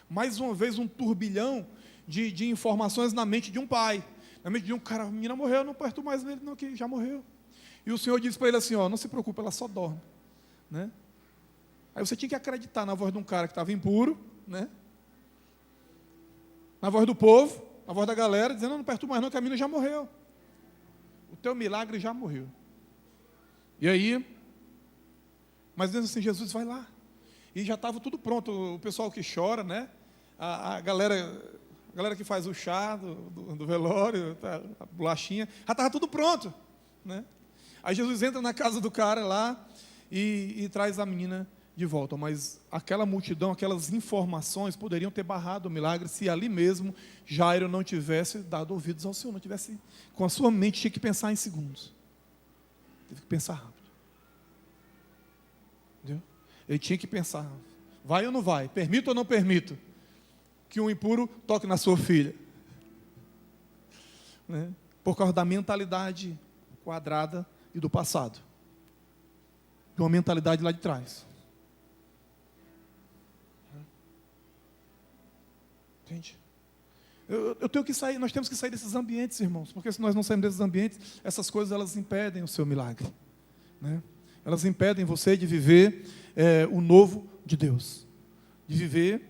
Mais uma vez um turbilhão de informações na mente de um pai. Na mente de um cara, a menina morreu, não perturbe mais ele, não, que já morreu. E o Senhor disse para ele assim, não se preocupe, ela só dorme. Né? Aí você tinha que acreditar na voz de um cara que estava impuro, né? Na voz do povo, na voz da galera, dizendo, não perturba mais não, que a menina já morreu. O teu milagre já morreu. E aí, mas dizendo assim, Jesus vai lá. E já estava tudo pronto, o pessoal que chora, né? A galera que faz o chá do velório, a bolachinha, já estava tudo pronto. Né? Aí Jesus entra na casa do cara lá e traz a menina de volta. Mas aquela multidão, aquelas informações poderiam ter barrado o milagre se ali mesmo Jairo não tivesse dado ouvidos ao Senhor, não tivesse, com a sua mente, tinha que pensar em segundos. Teve que pensar rápido. Entendeu? Ele tinha que pensar, vai ou não vai? Permito ou não permito que um impuro toque na sua filha? Né? Por causa da mentalidade quadrada e do passado. De uma mentalidade lá de trás. Entende? Eu tenho que sair, nós temos que sair desses ambientes, irmãos, porque se nós não sairmos desses ambientes, essas coisas elas impedem o seu milagre. Né? Elas impedem você de viver o novo de Deus. De viver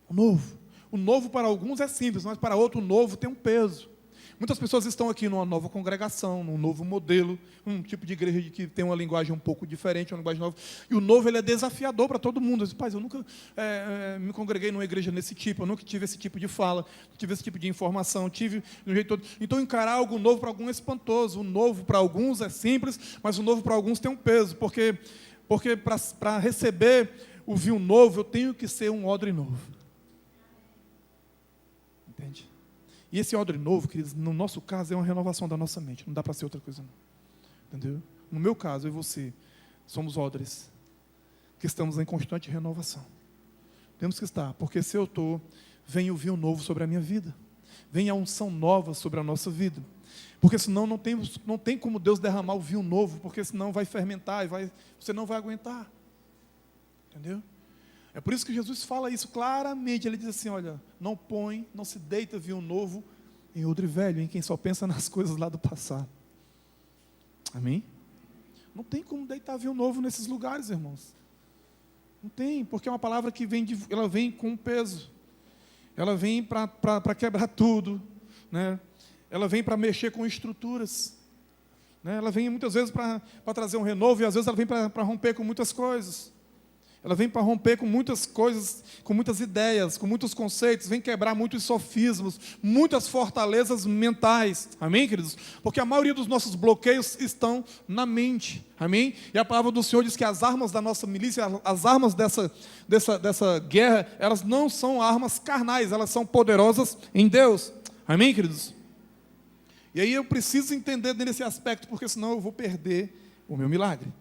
o novo. O novo para alguns é simples, mas para outro o novo tem um peso. Muitas pessoas estão aqui numa nova congregação, num novo modelo, um tipo de igreja que tem uma linguagem um pouco diferente, uma linguagem nova. E o novo, ele é desafiador para todo mundo. Eu disse, eu nunca me congreguei numa igreja nesse tipo, eu nunca tive esse tipo de fala, tive esse tipo de informação, tive de um jeito todo. Então, encarar algo novo para alguns é espantoso. O novo para alguns é simples, mas o novo para alguns tem um peso, porque para receber o vinho novo, eu tenho que ser um odre novo. Entende? E esse odre novo, queridos, no nosso caso, é uma renovação da nossa mente. Não dá para ser outra coisa, não. Entendeu? No meu caso, eu e você, somos odres que estamos em constante renovação. Temos que estar, porque se eu estou, vem o vinho novo sobre a minha vida. Vem a unção nova sobre a nossa vida. Porque senão não tem como Deus derramar o vinho novo, porque senão vai fermentar e você não vai aguentar. Entendeu? É por isso que Jesus fala isso claramente. Ele diz assim, olha, não se deita vinho novo em odre velho, em quem só pensa nas coisas lá do passado. Amém? Não tem como deitar vinho novo nesses lugares, irmãos. Não tem, porque é uma palavra que ela vem com um peso. Ela vem para quebrar tudo, né? Ela vem para mexer com estruturas, né? Ela vem muitas vezes para trazer um renovo, e às vezes ela vem para romper com muitas coisas. Ela vem para romper com muitas coisas, com muitas ideias, com muitos conceitos, vem quebrar muitos sofismos, muitas fortalezas mentais. Amém, queridos? Porque a maioria dos nossos bloqueios estão na mente. Amém? E a palavra do Senhor diz que as armas da nossa milícia, as armas dessa guerra, elas não são armas carnais, elas são poderosas em Deus. Amém, queridos? E aí eu preciso entender nesse aspecto, porque senão eu vou perder o meu milagre.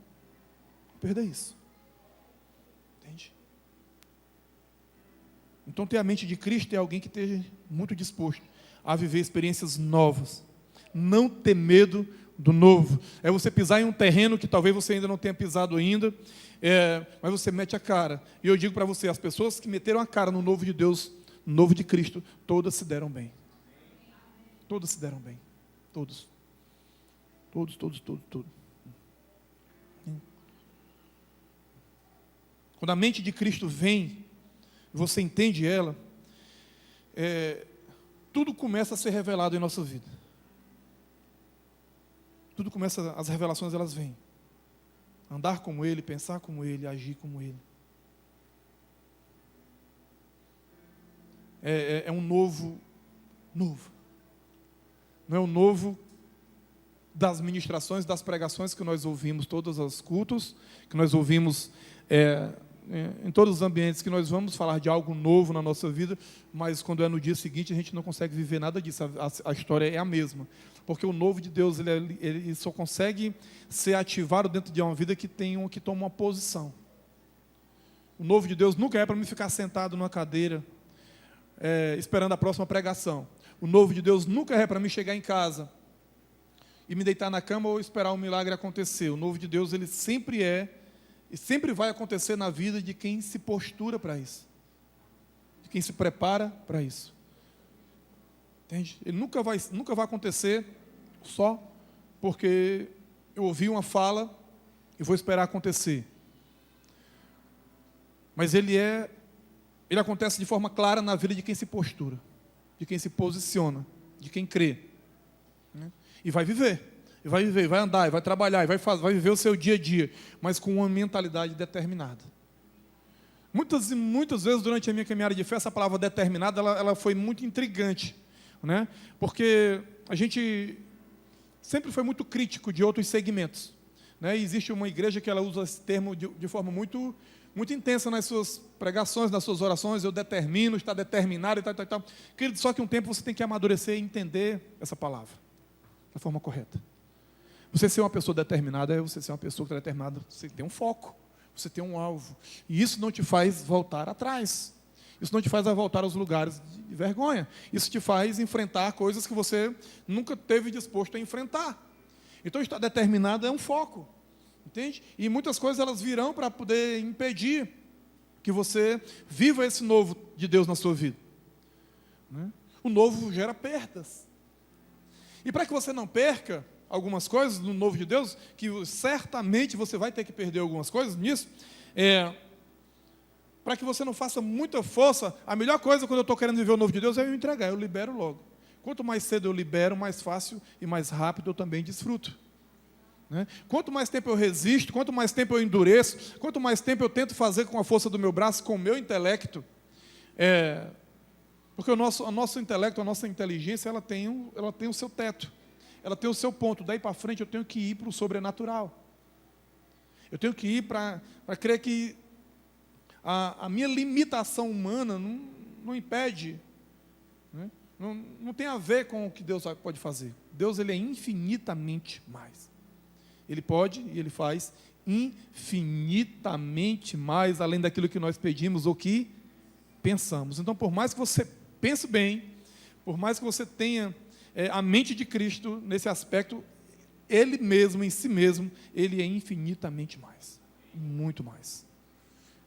Vou perder isso. Então, ter a mente de Cristo é alguém que esteja muito disposto a viver experiências novas. Não ter medo do novo. É você pisar em um terreno que talvez você ainda não tenha pisado ainda, mas você mete a cara. E eu digo para você, as pessoas que meteram a cara no novo de Deus, no novo de Cristo, todas se deram bem. Todas se deram bem. Todos. Todos. Quando a mente de Cristo vem, você entende ela, tudo começa a ser revelado em nossa vida. Tudo começa, as revelações elas vêm. Andar como Ele, pensar como Ele, agir como Ele. É um novo. Não é o novo das ministrações, das pregações que nós ouvimos, todos os cultos, que nós ouvimos em todos os ambientes, que nós vamos falar de algo novo na nossa vida, mas quando é no dia seguinte a gente não consegue viver nada disso. A história é a mesma, porque o novo de Deus ele só consegue ser ativado dentro de uma vida que toma uma posição. O novo de Deus nunca é para mim ficar sentado numa cadeira esperando a próxima pregação. O novo de Deus nunca é para mim chegar em casa e me deitar na cama ou esperar um milagre acontecer. O novo de Deus, ele sempre e sempre vai acontecer na vida de quem se postura para isso, de quem se prepara para isso. Entende? Ele nunca vai acontecer só porque eu ouvi uma fala e vou esperar acontecer. Mas ele acontece de forma clara na vida de quem se postura, de quem se posiciona, de quem crê, né? E vai viver. E vai andar, e vai trabalhar, vai viver o seu dia a dia, mas com uma mentalidade determinada. Muitas e muitas vezes durante a minha caminhada de fé, essa palavra determinada, ela foi muito intrigante, né? Porque a gente sempre foi muito crítico de outros segmentos, né? E existe uma igreja que ela usa esse termo de forma muito, muito intensa nas suas pregações, nas suas orações. Eu determino, está determinado e tal. Querido, só que um tempo você tem que amadurecer e entender essa palavra da forma correta. Você ser uma pessoa determinada é você ser uma pessoa que está determinada. Você tem um foco, você tem um alvo. E isso não te faz voltar atrás. Isso não te faz voltar aos lugares de vergonha. Isso te faz enfrentar coisas que você nunca teve disposto a enfrentar. Então, estar determinado é um foco. Entende? E muitas coisas elas virão para poder impedir que você viva esse novo de Deus na sua vida, né? O novo gera perdas. E para que você não perca algumas coisas no novo de Deus, que certamente você vai ter que perder algumas coisas nisso, para que você não faça muita força, a melhor coisa quando eu estou querendo viver o novo de Deus é eu entregar, eu libero logo. Quanto mais cedo eu libero, mais fácil e mais rápido eu também desfruto. Né? Quanto mais tempo eu resisto, quanto mais tempo eu endureço, quanto mais tempo eu tento fazer com a força do meu braço, com o meu intelecto, porque o nosso intelecto, a nossa inteligência, ela tem o seu teto, ela tem o seu ponto. Daí para frente eu tenho que ir para o sobrenatural. Eu tenho que ir para crer que a minha limitação humana não impede, né? Não tem a ver com o que Deus pode fazer. Deus, ele é infinitamente mais. Ele pode e ele faz infinitamente mais, além daquilo que nós pedimos ou que pensamos. Então, por mais que você pense bem, por mais que você tenha a mente de Cristo nesse aspecto, Ele mesmo, em si mesmo, Ele é infinitamente mais. Muito mais.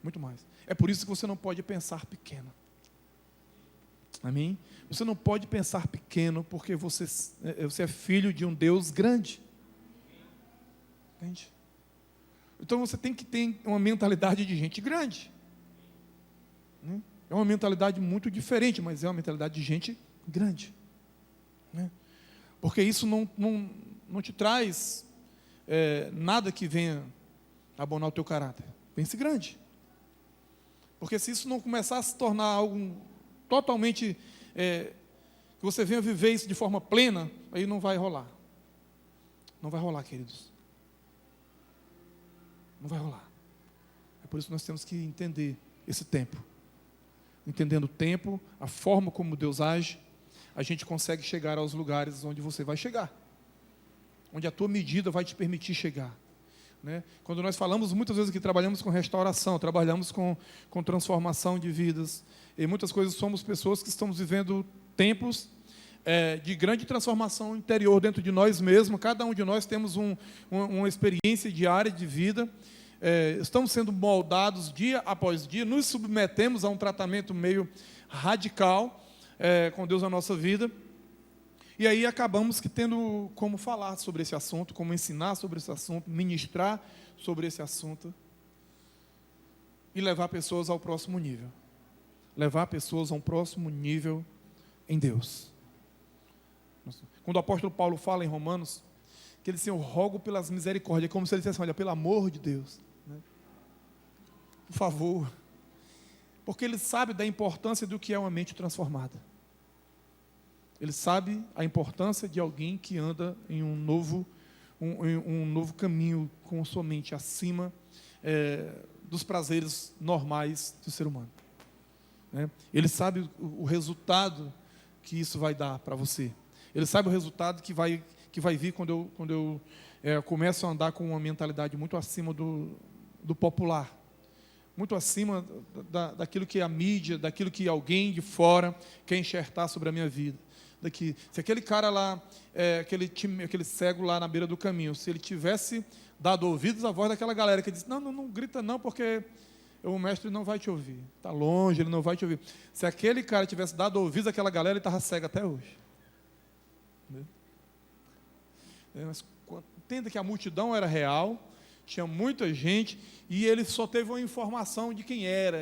Muito mais. É por isso que você não pode pensar pequeno. Amém? Você não pode pensar pequeno, porque você é filho de um Deus grande. Entende? Então você tem que ter uma mentalidade de gente grande. Né? É uma mentalidade muito diferente, mas é uma mentalidade de gente grande. Né? Porque isso não te traz nada que venha abonar o teu caráter. Pense grande. Porque se isso não começar a se tornar algo totalmente, que você venha viver isso de forma plena, aí não vai rolar. Não vai rolar, queridos. Não vai rolar. É por isso que nós temos que entender esse tempo. Entendendo o tempo, a forma como Deus age, a gente consegue chegar aos lugares onde você vai chegar. Onde a tua medida vai te permitir chegar. Né? Quando nós falamos muitas vezes que trabalhamos com restauração, trabalhamos com transformação de vidas, e muitas coisas somos pessoas que estamos vivendo tempos de grande transformação interior dentro de nós mesmos. Cada um de nós temos uma experiência diária de vida, estamos sendo moldados dia após dia, nos submetemos a um tratamento meio radical com Deus na nossa vida, e aí acabamos que tendo como falar sobre esse assunto, como ensinar sobre esse assunto, ministrar sobre esse assunto, e levar pessoas ao próximo nível. Levar pessoas a um próximo nível em Deus. Quando o apóstolo Paulo fala em Romanos, que ele diz assim, eu rogo pelas misericórdias, como se ele dissesse, olha, pelo amor de Deus, né? Por favor, porque ele sabe da importância do que é uma mente transformada. Ele sabe a importância de alguém que anda em um novo caminho, com sua mente acima dos prazeres normais do ser humano. Né? Ele sabe o resultado que isso vai dar para você. Ele sabe o resultado que vai vir quando eu começo a andar com uma mentalidade muito acima do popular. Muito acima daquilo que a mídia, daquilo que alguém de fora quer enxertar sobre a minha vida. Se aquele cara lá, aquele cego lá na beira do caminho, se ele tivesse dado ouvidos à voz daquela galera que diz, não grita não, porque o mestre não vai te ouvir. Está longe, ele não vai te ouvir. Se aquele cara tivesse dado ouvidos àquela galera, ele estava cego até hoje. Mas entenda que a multidão era real, tinha muita gente, e ele só teve uma informação de quem era,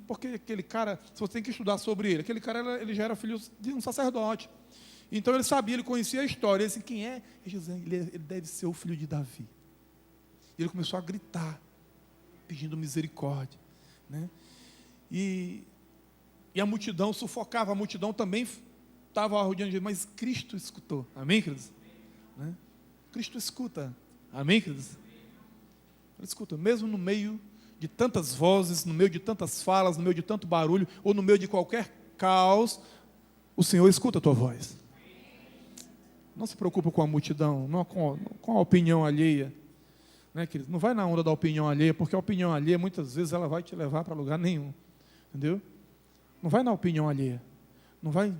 porque aquele cara, você tem que estudar sobre ele, aquele cara ele já era filho de um sacerdote, então ele sabia, ele conhecia a história, ele disse, quem é José? Ele deve ser o filho de Davi. E ele começou a gritar, pedindo misericórdia, né? E a multidão sufocava, a multidão também estava rodeando de, mas Cristo escutou, amém, queridos? Né? Cristo escuta, amém, queridos? Ele escuta, mesmo no meio de tantas vozes, no meio de tantas falas, no meio de tanto barulho, ou no meio de qualquer caos, o Senhor escuta a tua voz. Não se preocupa com a multidão, não com a opinião alheia, né, querido? Não vai na onda da opinião alheia, porque a opinião alheia, muitas vezes, ela vai te levar para lugar nenhum, entendeu? Não vai na opinião alheia, não vai,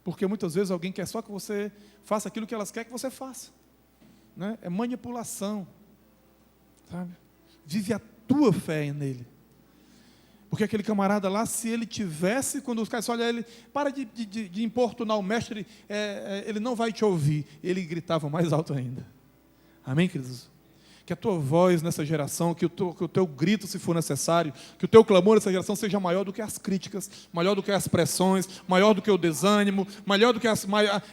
porque muitas vezes alguém quer só que você faça aquilo que elas querem que você faça, né? É manipulação, sabe? Vive a tua fé nele. Porque aquele camarada lá, se ele tivesse, quando os caras olham ele, para de importunar o mestre, ele não vai te ouvir. Ele gritava mais alto ainda. Amém, queridos? que a tua voz nessa geração, que o teu grito, se for necessário, que o teu clamor nessa geração seja maior do que as críticas, maior do que as pressões, maior do que o desânimo, maior do que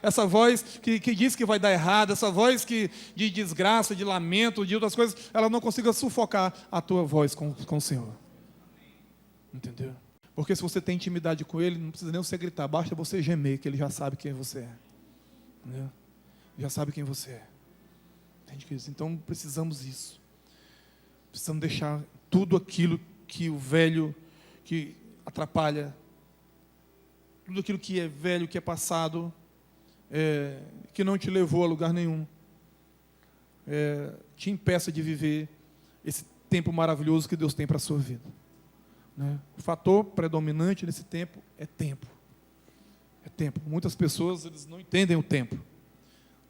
essa voz que diz que vai dar errado, essa voz de desgraça, de lamento, de outras coisas, ela não consiga sufocar a tua voz com o Senhor. Entendeu? Porque se você tem intimidade com Ele, não precisa nem você gritar, basta você gemer, que Ele já sabe quem você é. Entendeu? Já sabe quem você é. Entende, queridos? Então precisamos disso. Precisamos deixar tudo aquilo que o velho, que atrapalha, tudo aquilo que é velho, que é passado, que não te levou a lugar nenhum, te impeça de viver esse tempo maravilhoso que Deus tem para a sua vida. Né? O fator predominante nesse tempo é tempo. É tempo. Muitas pessoas eles não entendem o tempo.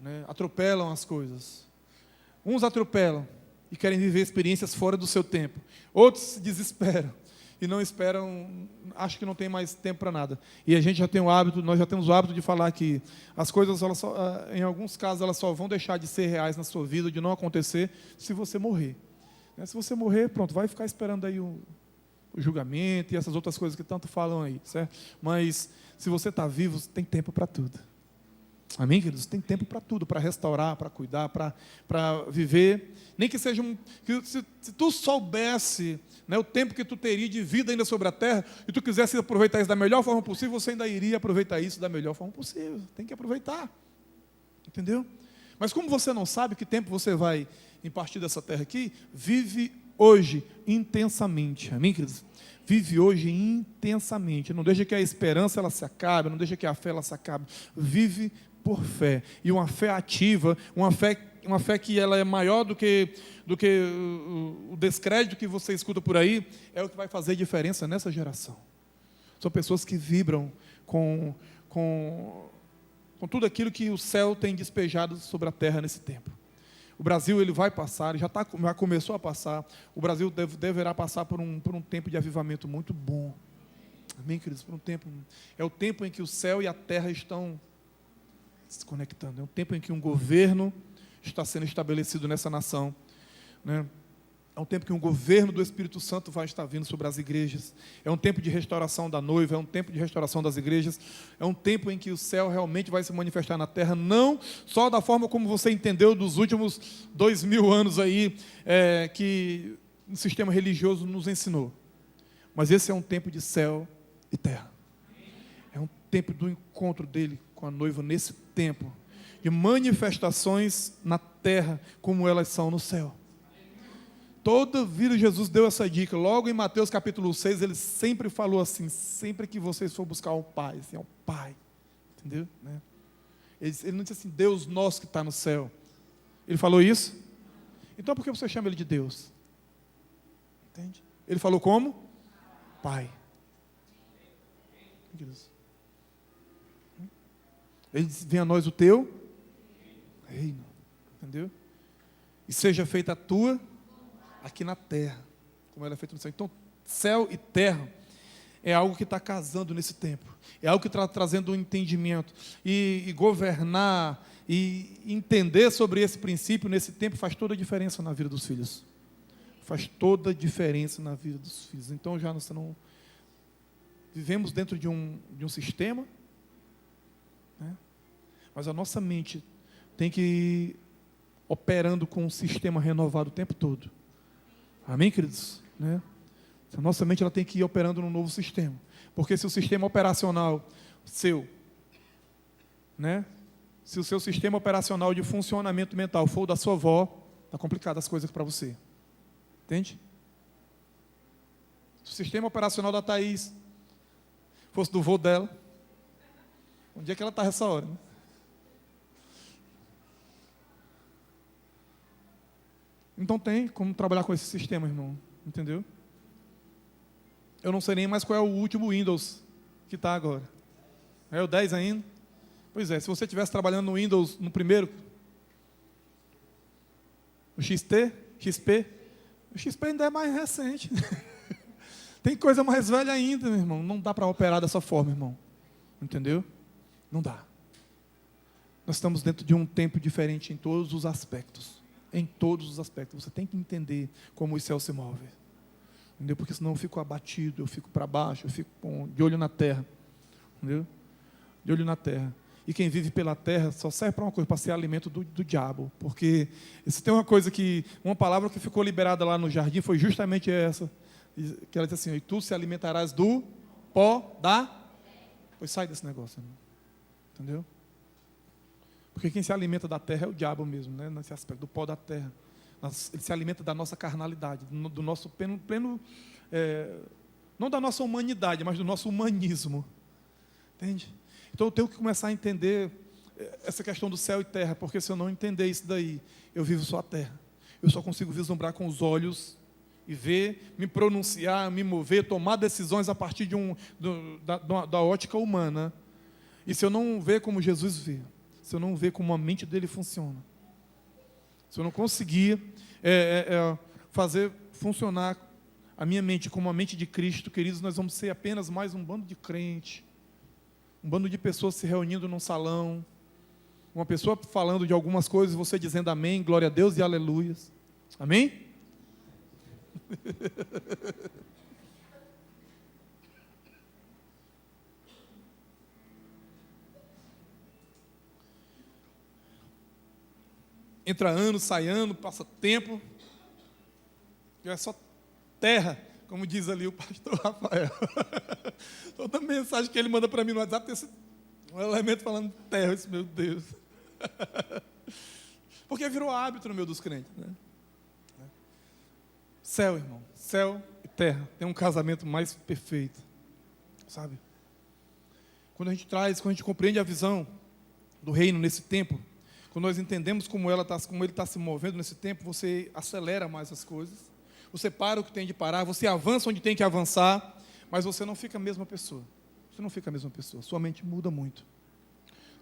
Né? Atropelam as coisas. Uns atropelam e querem viver experiências fora do seu tempo. Outros se desesperam e não esperam, acham que não tem mais tempo para nada. E a gente já tem o hábito, nós já temos o hábito de falar que as coisas, em alguns casos, elas só vão deixar de ser reais na sua vida, de não acontecer, se você morrer. Né? Se você morrer, pronto, vai ficar esperando aí o julgamento e essas outras coisas que tanto falam aí, certo? Mas se você está vivo, tem tempo para tudo. Amém, queridos? Tem tempo para tudo, para restaurar, para cuidar, para viver. Nem que seja se tu soubesse, né, o tempo que tu teria de vida ainda sobre a terra, e tu quisesse aproveitar isso da melhor forma possível, você ainda iria aproveitar isso da melhor forma possível. Tem que aproveitar. Entendeu? Mas como você não sabe que tempo você vai impartir dessa terra aqui, vive hoje intensamente. Amém, queridos? Vive hoje intensamente. Não deixa que a esperança ela se acabe, não deixa que a fé ela se acabe. Vive por fé. E uma fé ativa, uma fé que ela é maior do que o descrédito que você escuta por aí, é o que vai fazer diferença nessa geração. São pessoas que vibram com tudo aquilo que o céu tem despejado sobre a terra nesse tempo. O Brasil ele vai passar, já começou a passar. O Brasil deverá passar por um tempo de avivamento muito bom. Amém, queridos? Por um tempo. É o tempo em que o céu e a terra estão se conectando. É um tempo em que um governo está sendo estabelecido nessa nação. Né? É um tempo que um governo do Espírito Santo vai estar vindo sobre as igrejas. É um tempo de restauração da noiva, é um tempo de restauração das igrejas. É um tempo em que o céu realmente vai se manifestar na terra, não só da forma como você entendeu dos últimos 2000 anos aí, que o sistema religioso nos ensinou. Mas esse é um tempo de céu e terra. É um tempo do encontro dele com a noiva nesse tempo, de manifestações na terra como elas são no céu. Toda vida Jesus deu essa dica. Logo em Mateus capítulo 6, ele sempre falou assim, sempre que vocês for buscar o Pai, assim, é o Pai. Entendeu? Né? Ele não disse assim, Deus nosso que está no céu. Ele falou isso? Então por que você chama ele de Deus? Entende? Ele falou como? Pai. Ele disse, venha a nós o teu reino. Entendeu? E seja feita a tua aqui na terra, como ela é feita no céu. Então, céu e terra é algo que está casando nesse tempo. É algo que está trazendo um entendimento. E governar e entender sobre esse princípio nesse tempo faz toda a diferença na vida dos filhos. Faz toda a diferença na vida dos filhos. Então, já nós não vivemos dentro de um sistema, né? Mas a nossa mente tem que ir operando com um sistema renovado o tempo todo. Amém, queridos? Né? A nossa mente ela tem que ir operando num novo sistema. Porque se o sistema operacional seu, né? Se o seu sistema operacional de funcionamento mental for o da sua avó, está complicado as coisas para você. Entende? Se o sistema operacional da Thaís fosse do vô dela, onde é que ela está nessa hora? Né? Então tem como trabalhar com esse sistema, irmão. Entendeu? Eu não sei nem mais qual é o último Windows que está agora. É o 10 ainda? Pois é, se você estivesse trabalhando no Windows, no primeiro, o XP, o XP ainda é mais recente. Tem coisa mais velha ainda, meu irmão. Não dá para operar dessa forma, irmão. Entendeu? Não dá. Nós estamos dentro de um tempo diferente em todos os aspectos. em todos os aspectos. Você tem que entender como os céus se movem. Entendeu? Porque senão eu fico abatido, eu fico para baixo, eu fico de olho na terra. Entendeu? De olho na terra. E quem vive pela terra só serve para uma coisa, para ser alimento do diabo. Porque se tem uma palavra que ficou liberada lá no jardim, foi justamente essa. Que ela diz assim: e tu se alimentarás do pó da... Pois sai desse negócio, irmão. Entendeu? Porque quem se alimenta da terra é o diabo mesmo, né? Nesse aspecto, do pó da terra. Ele se alimenta da nossa carnalidade, do nosso pleno não da nossa humanidade, mas do nosso humanismo. Entende? Então eu tenho que começar a entender essa questão do céu e terra, porque se eu não entender isso daí, eu vivo só a terra. Eu só consigo vislumbrar com os olhos e ver, me pronunciar, me mover, tomar decisões a partir da ótica humana. E se eu não ver como Jesus vê, se eu não ver como a mente dele funciona, se eu não conseguir fazer funcionar a minha mente como a mente de Cristo, queridos, nós vamos ser apenas mais um bando de crente, um bando de pessoas se reunindo num salão, uma pessoa falando de algumas coisas, você dizendo amém, glória a Deus e aleluias. Amém? Entra ano, sai ano, passa tempo, e é só terra, como diz ali o pastor Rafael. Toda mensagem que ele manda para mim no WhatsApp tem um elemento falando terra. Eu disse, meu Deus. Porque virou hábito no meio dos crentes, né? Céu, irmão, céu e terra, tem um casamento mais perfeito, sabe? Quando a gente compreende a visão do reino nesse tempo, quando nós entendemos como ele está se movendo nesse tempo, você acelera mais as coisas, você para o que tem de parar, você avança onde tem que avançar, mas você não fica a mesma pessoa. Você não fica a mesma pessoa, sua mente muda muito.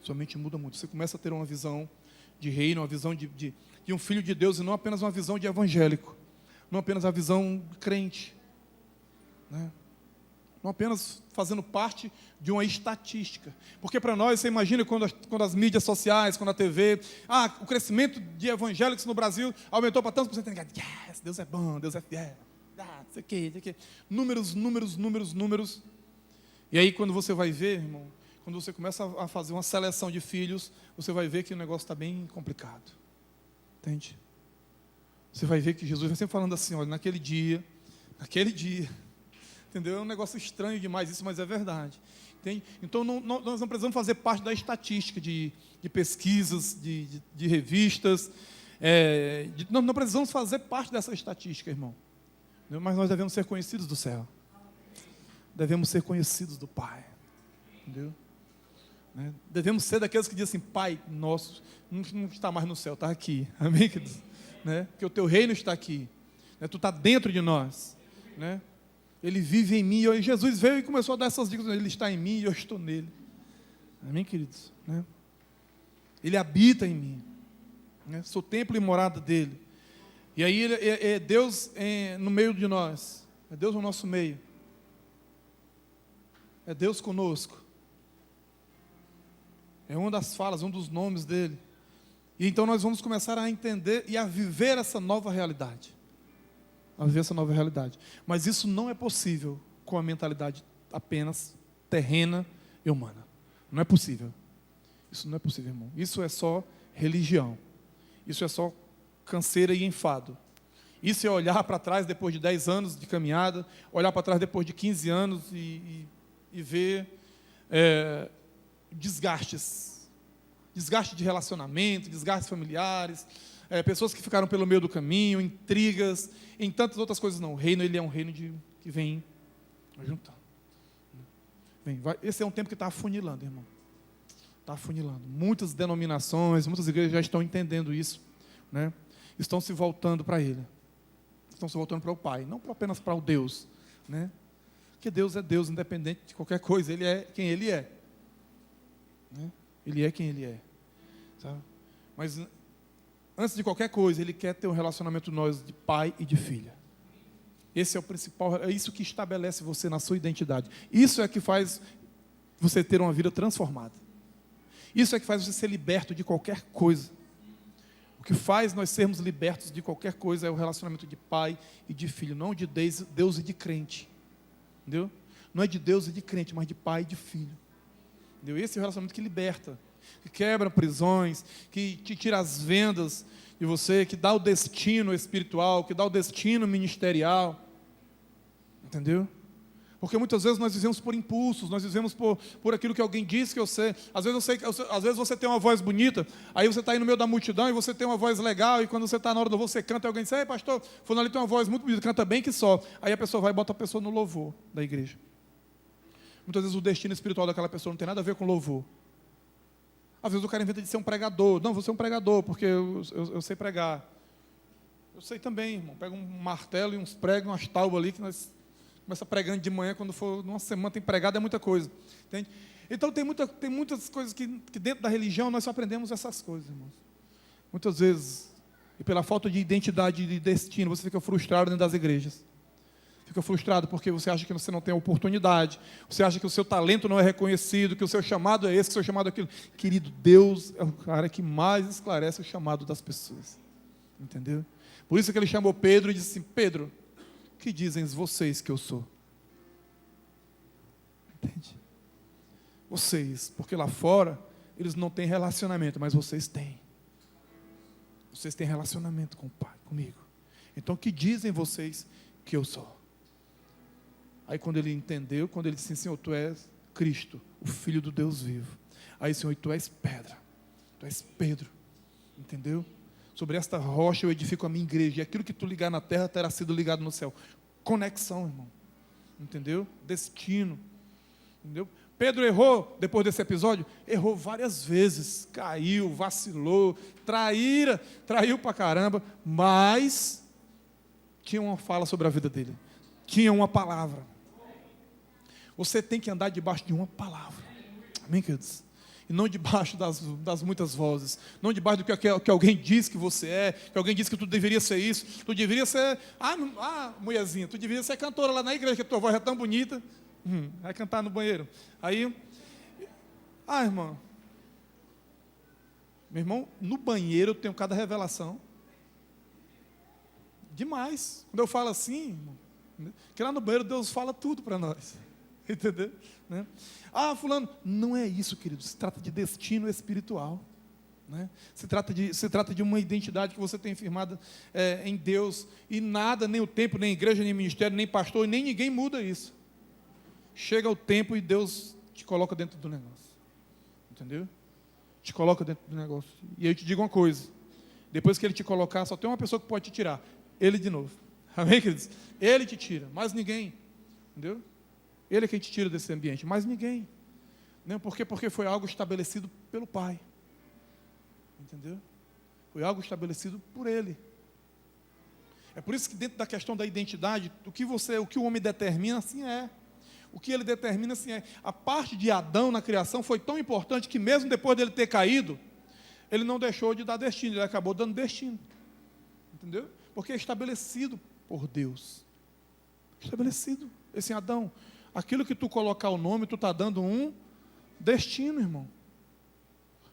Sua mente muda muito, você começa a ter uma visão de reino, uma visão de um filho de Deus, e não apenas uma visão de evangélico, não apenas a visão de crente, né? Não apenas fazendo parte de uma estatística. Porque para nós, você imagina quando as mídias sociais, quando a TV, o crescimento de evangélicos no Brasil aumentou para tantos por cento. Yes, Deus é bom, Deus é fiel. Não sei o quê. Números. E aí quando você vai ver, irmão, quando você começa a fazer uma seleção de filhos, você vai ver que o negócio está bem complicado. Entende? Você vai ver que Jesus vai sempre falando assim, olha, naquele dia, entendeu? É um negócio estranho demais isso, mas é verdade. Entende? Então nós não precisamos fazer parte da estatística de pesquisas, de revistas, nós não precisamos fazer parte dessa estatística, irmão. Mas nós devemos ser conhecidos do céu. Devemos ser conhecidos do Pai. Entendeu? Devemos ser daqueles que dizem assim, Pai nosso, não está mais no céu, está aqui. Amém, queridos? Porque o teu reino está aqui. Tu está dentro de nós. Ele vive em mim. E Jesus veio e começou a dar essas dicas. Ele está em mim e eu estou nele. Amém, queridos? Ele habita em mim. Sou templo e morada dele. E aí é Deus no meio de nós. É Deus no nosso meio. É Deus conosco. É uma das falas, um dos nomes dele. E então nós vamos começar a entender e a viver essa nova realidade. A viver essa nova realidade. Mas isso não é possível com a mentalidade apenas terrena e humana. Não é possível. Isso não é possível, irmão. Isso é só religião. Isso é só canseira e enfado. Isso é olhar para trás depois de 10 anos de caminhada, olhar para trás depois de 15 anos e ver desgastes. Desgaste de relacionamento, desgastes familiares, pessoas que ficaram pelo meio do caminho, intrigas, em tantas outras coisas não. O reino, ele é um reino que vem juntando. Esse é um tempo que está afunilando, irmão. Está afunilando. Muitas denominações, muitas igrejas já estão entendendo isso, Estão se voltando para Ele. Estão se voltando para o Pai, não apenas para o Deus, Porque Deus é Deus, independente de qualquer coisa. Ele é quem Ele é. Ele é quem Ele é. Sabe? Mas antes de qualquer coisa, Ele quer ter um relacionamento nós de pai e de filha. Esse é o principal, é isso que estabelece você na sua identidade. Isso é que faz você ter uma vida transformada. Isso é que faz você ser liberto de qualquer coisa. O que faz nós sermos libertos de qualquer coisa é o relacionamento de pai e de filho, não de Deus e de crente. Entendeu? Não é de Deus e de crente, mas de pai e de filho. Entendeu? Esse é o relacionamento que liberta, que quebra prisões, que te tira as vendas de você, que dá o destino espiritual, que dá o destino ministerial. Entendeu? Porque muitas vezes nós vivemos por impulsos, nós vivemos por aquilo que alguém disse que eu sei. Às vezes você tem uma voz bonita, aí você está aí no meio da multidão e você tem uma voz legal, e quando você está na hora do louvor, você canta e alguém diz: ei, pastor, fulano ali tem uma voz muito bonita, canta bem que só. Aí a pessoa vai e bota a pessoa no louvor da igreja. Muitas vezes o destino espiritual daquela pessoa não tem nada a ver com louvor. Às vezes o cara inventa de ser um pregador. Não, vou ser um pregador, porque eu sei pregar. Eu sei também, irmão. Pega um martelo e uns pregos, umas tábuas ali, que nós começa pregando de manhã, quando for numa semana tem pregado, é muita coisa. Entende? Então tem muitas coisas que dentro da religião nós só aprendemos essas coisas, irmãos. Muitas vezes, e pela falta de identidade e de destino, você fica frustrado dentro das igrejas. Fica frustrado porque você acha que você não tem oportunidade, você acha que o seu talento não é reconhecido, que o seu chamado é esse, que o seu chamado é aquilo. Querido, Deus é o cara que mais esclarece o chamado das pessoas. Entendeu? Por isso que ele chamou Pedro e disse assim: Pedro, que dizem vocês que eu sou? Entende? Vocês, porque lá fora eles não têm relacionamento, mas vocês têm. Vocês têm relacionamento com o Pai, comigo. Então, que dizem vocês que eu sou? Aí quando ele entendeu, quando ele disse: Senhor, tu és Cristo, o Filho do Deus vivo. Aí, Senhor, tu és pedra, tu és Pedro. Entendeu? Sobre esta rocha eu edifico a minha igreja, e aquilo que tu ligar na terra terá sido ligado no céu. Conexão, irmão. Entendeu? Destino. Entendeu? Pedro errou, depois desse episódio, errou várias vezes, caiu, vacilou, traiu pra caramba, mas tinha uma fala sobre a vida dele, tinha uma palavra. Você tem que andar debaixo de uma palavra, amém, queridos? E não debaixo das muitas vozes, não debaixo do que alguém diz que você é, que alguém diz que tu deveria ser isso, tu deveria ser, mulherzinha, tu deveria ser cantora lá na igreja, que a tua voz é tão bonita, vai cantar no banheiro. Aí, irmão, meu irmão, no banheiro eu tenho cada revelação, demais. Quando eu falo assim, irmão, que lá no banheiro Deus fala tudo para nós, entendeu? Né? Fulano, não é isso, querido, se trata de destino espiritual, né? Se trata de uma identidade que você tem firmada em Deus, e nada, nem o tempo, nem igreja, nem ministério, nem pastor, nem ninguém muda isso. Chega o tempo e Deus te coloca dentro do negócio, entendeu? Te coloca dentro do negócio, e eu te digo uma coisa, depois que Ele te colocar, só tem uma pessoa que pode te tirar, Ele de novo, amém, queridos? Ele te tira, mais ninguém, entendeu? Ele é quem te tira desse ambiente, mais ninguém. Não, por quê? Porque foi algo estabelecido pelo Pai. Entendeu? Foi algo estabelecido por Ele. É por isso que dentro da questão da identidade, o que o homem determina, assim é. O que ele determina, assim é. A parte de Adão na criação foi tão importante que mesmo depois dele ter caído, ele não deixou de dar destino, ele acabou dando destino. Entendeu? Porque é estabelecido por Deus. Estabelecido. Esse Adão. Aquilo que tu colocar o nome, tu está dando um destino, irmão.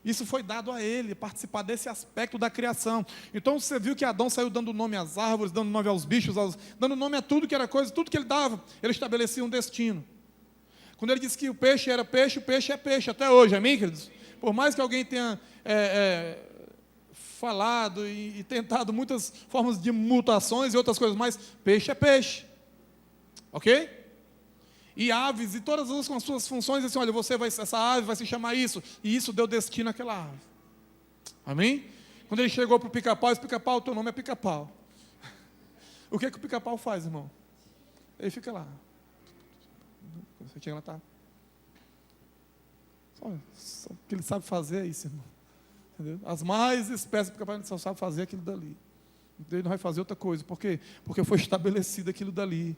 Isso foi dado a ele, participar desse aspecto da criação. Então você viu que Adão saiu dando nome às árvores, dando nome aos bichos, dando nome a tudo que era coisa, tudo que ele dava, ele estabelecia um destino. Quando ele disse que o peixe era peixe, o peixe é peixe, até hoje, amém, queridos? Por mais que alguém tenha falado e tentado muitas formas de mutações e outras coisas mais, peixe é peixe, ok? E aves, e todas as com as suas funções, assim, olha, essa ave vai se chamar isso, e isso deu destino àquela ave. Amém? Quando ele chegou para o pica-pau, esse pica-pau, o teu nome é pica-pau. O que o pica-pau faz, irmão? Ele fica lá. Você chega lá, tá? Só o que ele sabe fazer é isso, irmão. Entendeu? As mais espécies de pica-pau, ele só sabe fazer aquilo dali. Ele não vai fazer outra coisa. Por quê? Porque foi estabelecido aquilo dali.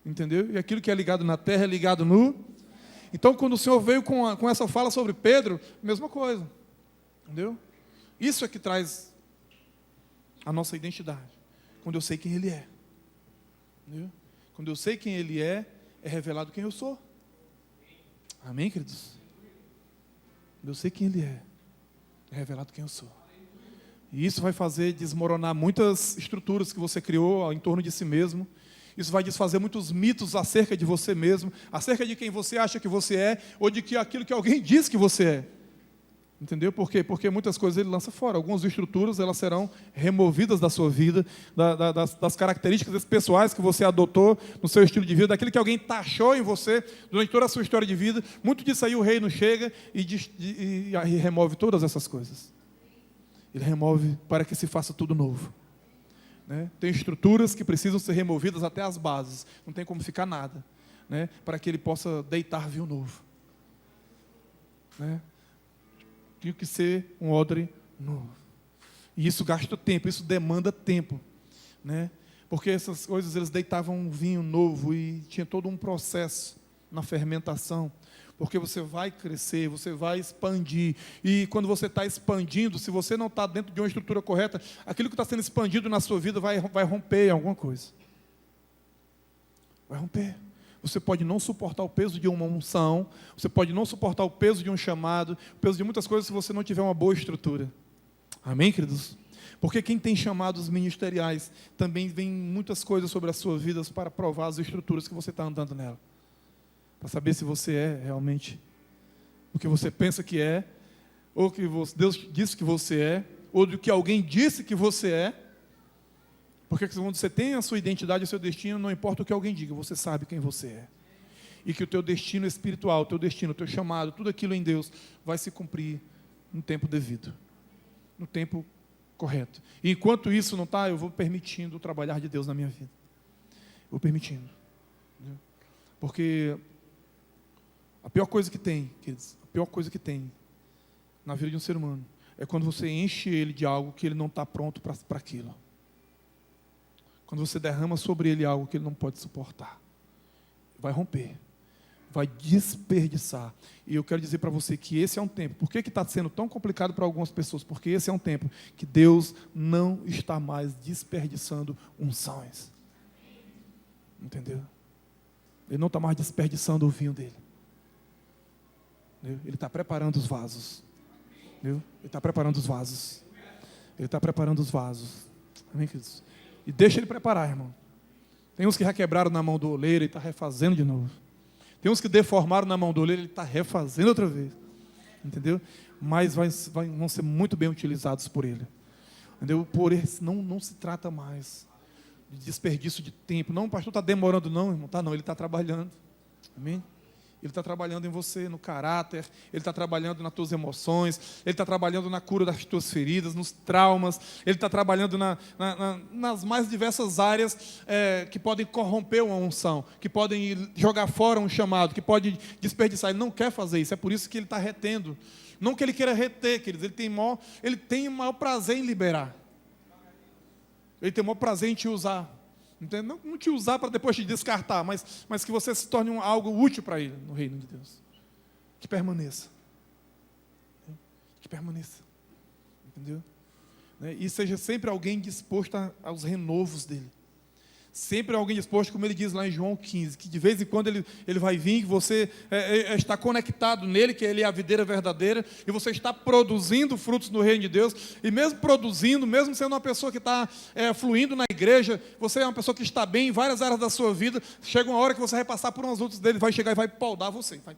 Entendeu? E aquilo que é ligado na terra é ligado no... Então, quando o Senhor veio com essa fala sobre Pedro, mesma coisa. Entendeu? Isso é que traz a nossa identidade. Quando eu sei quem Ele é. Entendeu? Quando eu sei quem Ele é revelado quem eu sou. Amém, queridos? Quando eu sei quem Ele é revelado quem eu sou. E isso vai fazer desmoronar muitas estruturas que você criou em torno de si mesmo. Isso vai desfazer muitos mitos acerca de você mesmo, acerca de quem você acha que você é, ou de que aquilo que alguém diz que você é. Entendeu? Por quê? Porque muitas coisas ele lança fora. Algumas estruturas elas serão removidas da sua vida, das características pessoais que você adotou no seu estilo de vida, daquilo que alguém taxou em você durante toda a sua história de vida. Muito disso aí o reino chega e remove todas essas coisas. Ele remove para que se faça tudo novo. Né? Tem estruturas que precisam ser removidas até as bases. Não tem como ficar nada. Né? Para que ele possa deitar vinho novo. Né? Tem que ser um odre novo. E isso gasta tempo, isso demanda tempo. Né? Porque essas coisas, eles deitavam um vinho novo e tinha todo um processo na fermentação. Porque você vai crescer, você vai expandir. E quando você está expandindo, se você não está dentro de uma estrutura correta, aquilo que está sendo expandido na sua vida vai romper em alguma coisa. Vai romper. Você pode não suportar o peso de uma unção, você pode não suportar o peso de um chamado, o peso de muitas coisas se você não tiver uma boa estrutura. Amém, queridos? Porque quem tem chamados ministeriais, também vem muitas coisas sobre as suas vidas para provar as estruturas que você está andando nela. Para saber se você é realmente o que você pensa que é, ou que Deus disse que você é, ou do que alguém disse que você é. Porque quando você tem a sua identidade, o seu destino, não importa o que alguém diga, você sabe quem você é. E que o teu destino espiritual, o teu destino, o teu chamado, tudo aquilo em Deus vai se cumprir no tempo devido, no tempo correto. E enquanto isso não está, eu vou permitindo o trabalhar de Deus na minha vida. Vou permitindo. Porque a pior coisa que tem, queridos, a pior coisa que tem na vida de um ser humano é quando você enche ele de algo que ele não está pronto para aquilo. Quando você derrama sobre ele algo que ele não pode suportar. Vai romper. Vai desperdiçar. E eu quero dizer para você que esse é um tempo. Por que está sendo tão complicado para algumas pessoas? Porque esse é um tempo que Deus não está mais desperdiçando unções. Entendeu? Ele não está mais desperdiçando o vinho dele. Ele está preparando os vasos. Ele está preparando os vasos. Ele está preparando os vasos. Amém, queridos? E deixa ele preparar, irmão. Tem uns que já quebraram na mão do oleiro e está refazendo de novo. Tem uns que deformaram na mão do oleiro e ele está refazendo outra vez. Entendeu? Mas vão ser muito bem utilizados por ele. Entendeu? Por esse, não se trata mais de desperdício de tempo. Não, o pastor está demorando, não, irmão. Tá, não, ele está trabalhando. Amém? Ele está trabalhando em você, no caráter, ele está trabalhando nas tuas emoções, ele está trabalhando na cura das tuas feridas, nos traumas, ele está trabalhando nas mais diversas áreas que podem corromper uma unção, que podem jogar fora um chamado, que podem desperdiçar. Ele não quer fazer isso, é por isso que ele está retendo. Não que ele queira reter, queridos, ele tem o maior prazer em liberar. Ele tem o maior prazer em te usar. Não te usar para depois te descartar, mas que você se torne algo útil para ele no reino de Deus. Que permaneça. Que permaneça. Entendeu? E seja sempre alguém disposto aos renovos dele. Sempre alguém disposto, como ele diz lá em João 15, que de vez em quando ele vai vir, que você está conectado nele, que ele é a videira verdadeira, e você está produzindo frutos no reino de Deus, e mesmo produzindo, mesmo sendo uma pessoa que está fluindo na igreja, você é uma pessoa que está bem em várias áreas da sua vida, chega uma hora que você vai passar por umas lutas dele, vai chegar e vai podar você, vai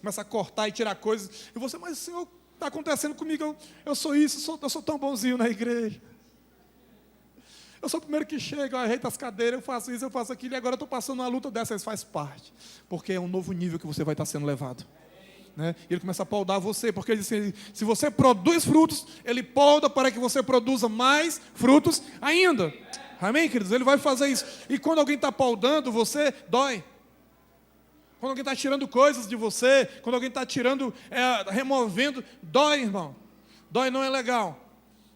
começa a cortar e tirar coisas, e você, mas Senhor, está acontecendo comigo, eu sou isso, eu sou tão bonzinho na igreja. Eu sou o primeiro que chega, eu ajeito as cadeiras, eu faço isso, eu faço aquilo, e agora eu estou passando uma luta dessa, isso faz parte. Porque é um novo nível que você vai estar sendo levado. Né? E ele começa a podar você, porque ele diz assim, se você produz frutos, ele poda para que você produza mais frutos ainda. Amém, queridos? Ele vai fazer isso. E quando alguém está podando você, dói. Quando alguém está tirando coisas de você, quando alguém está tirando, removendo, dói, irmão. Dói, não é legal.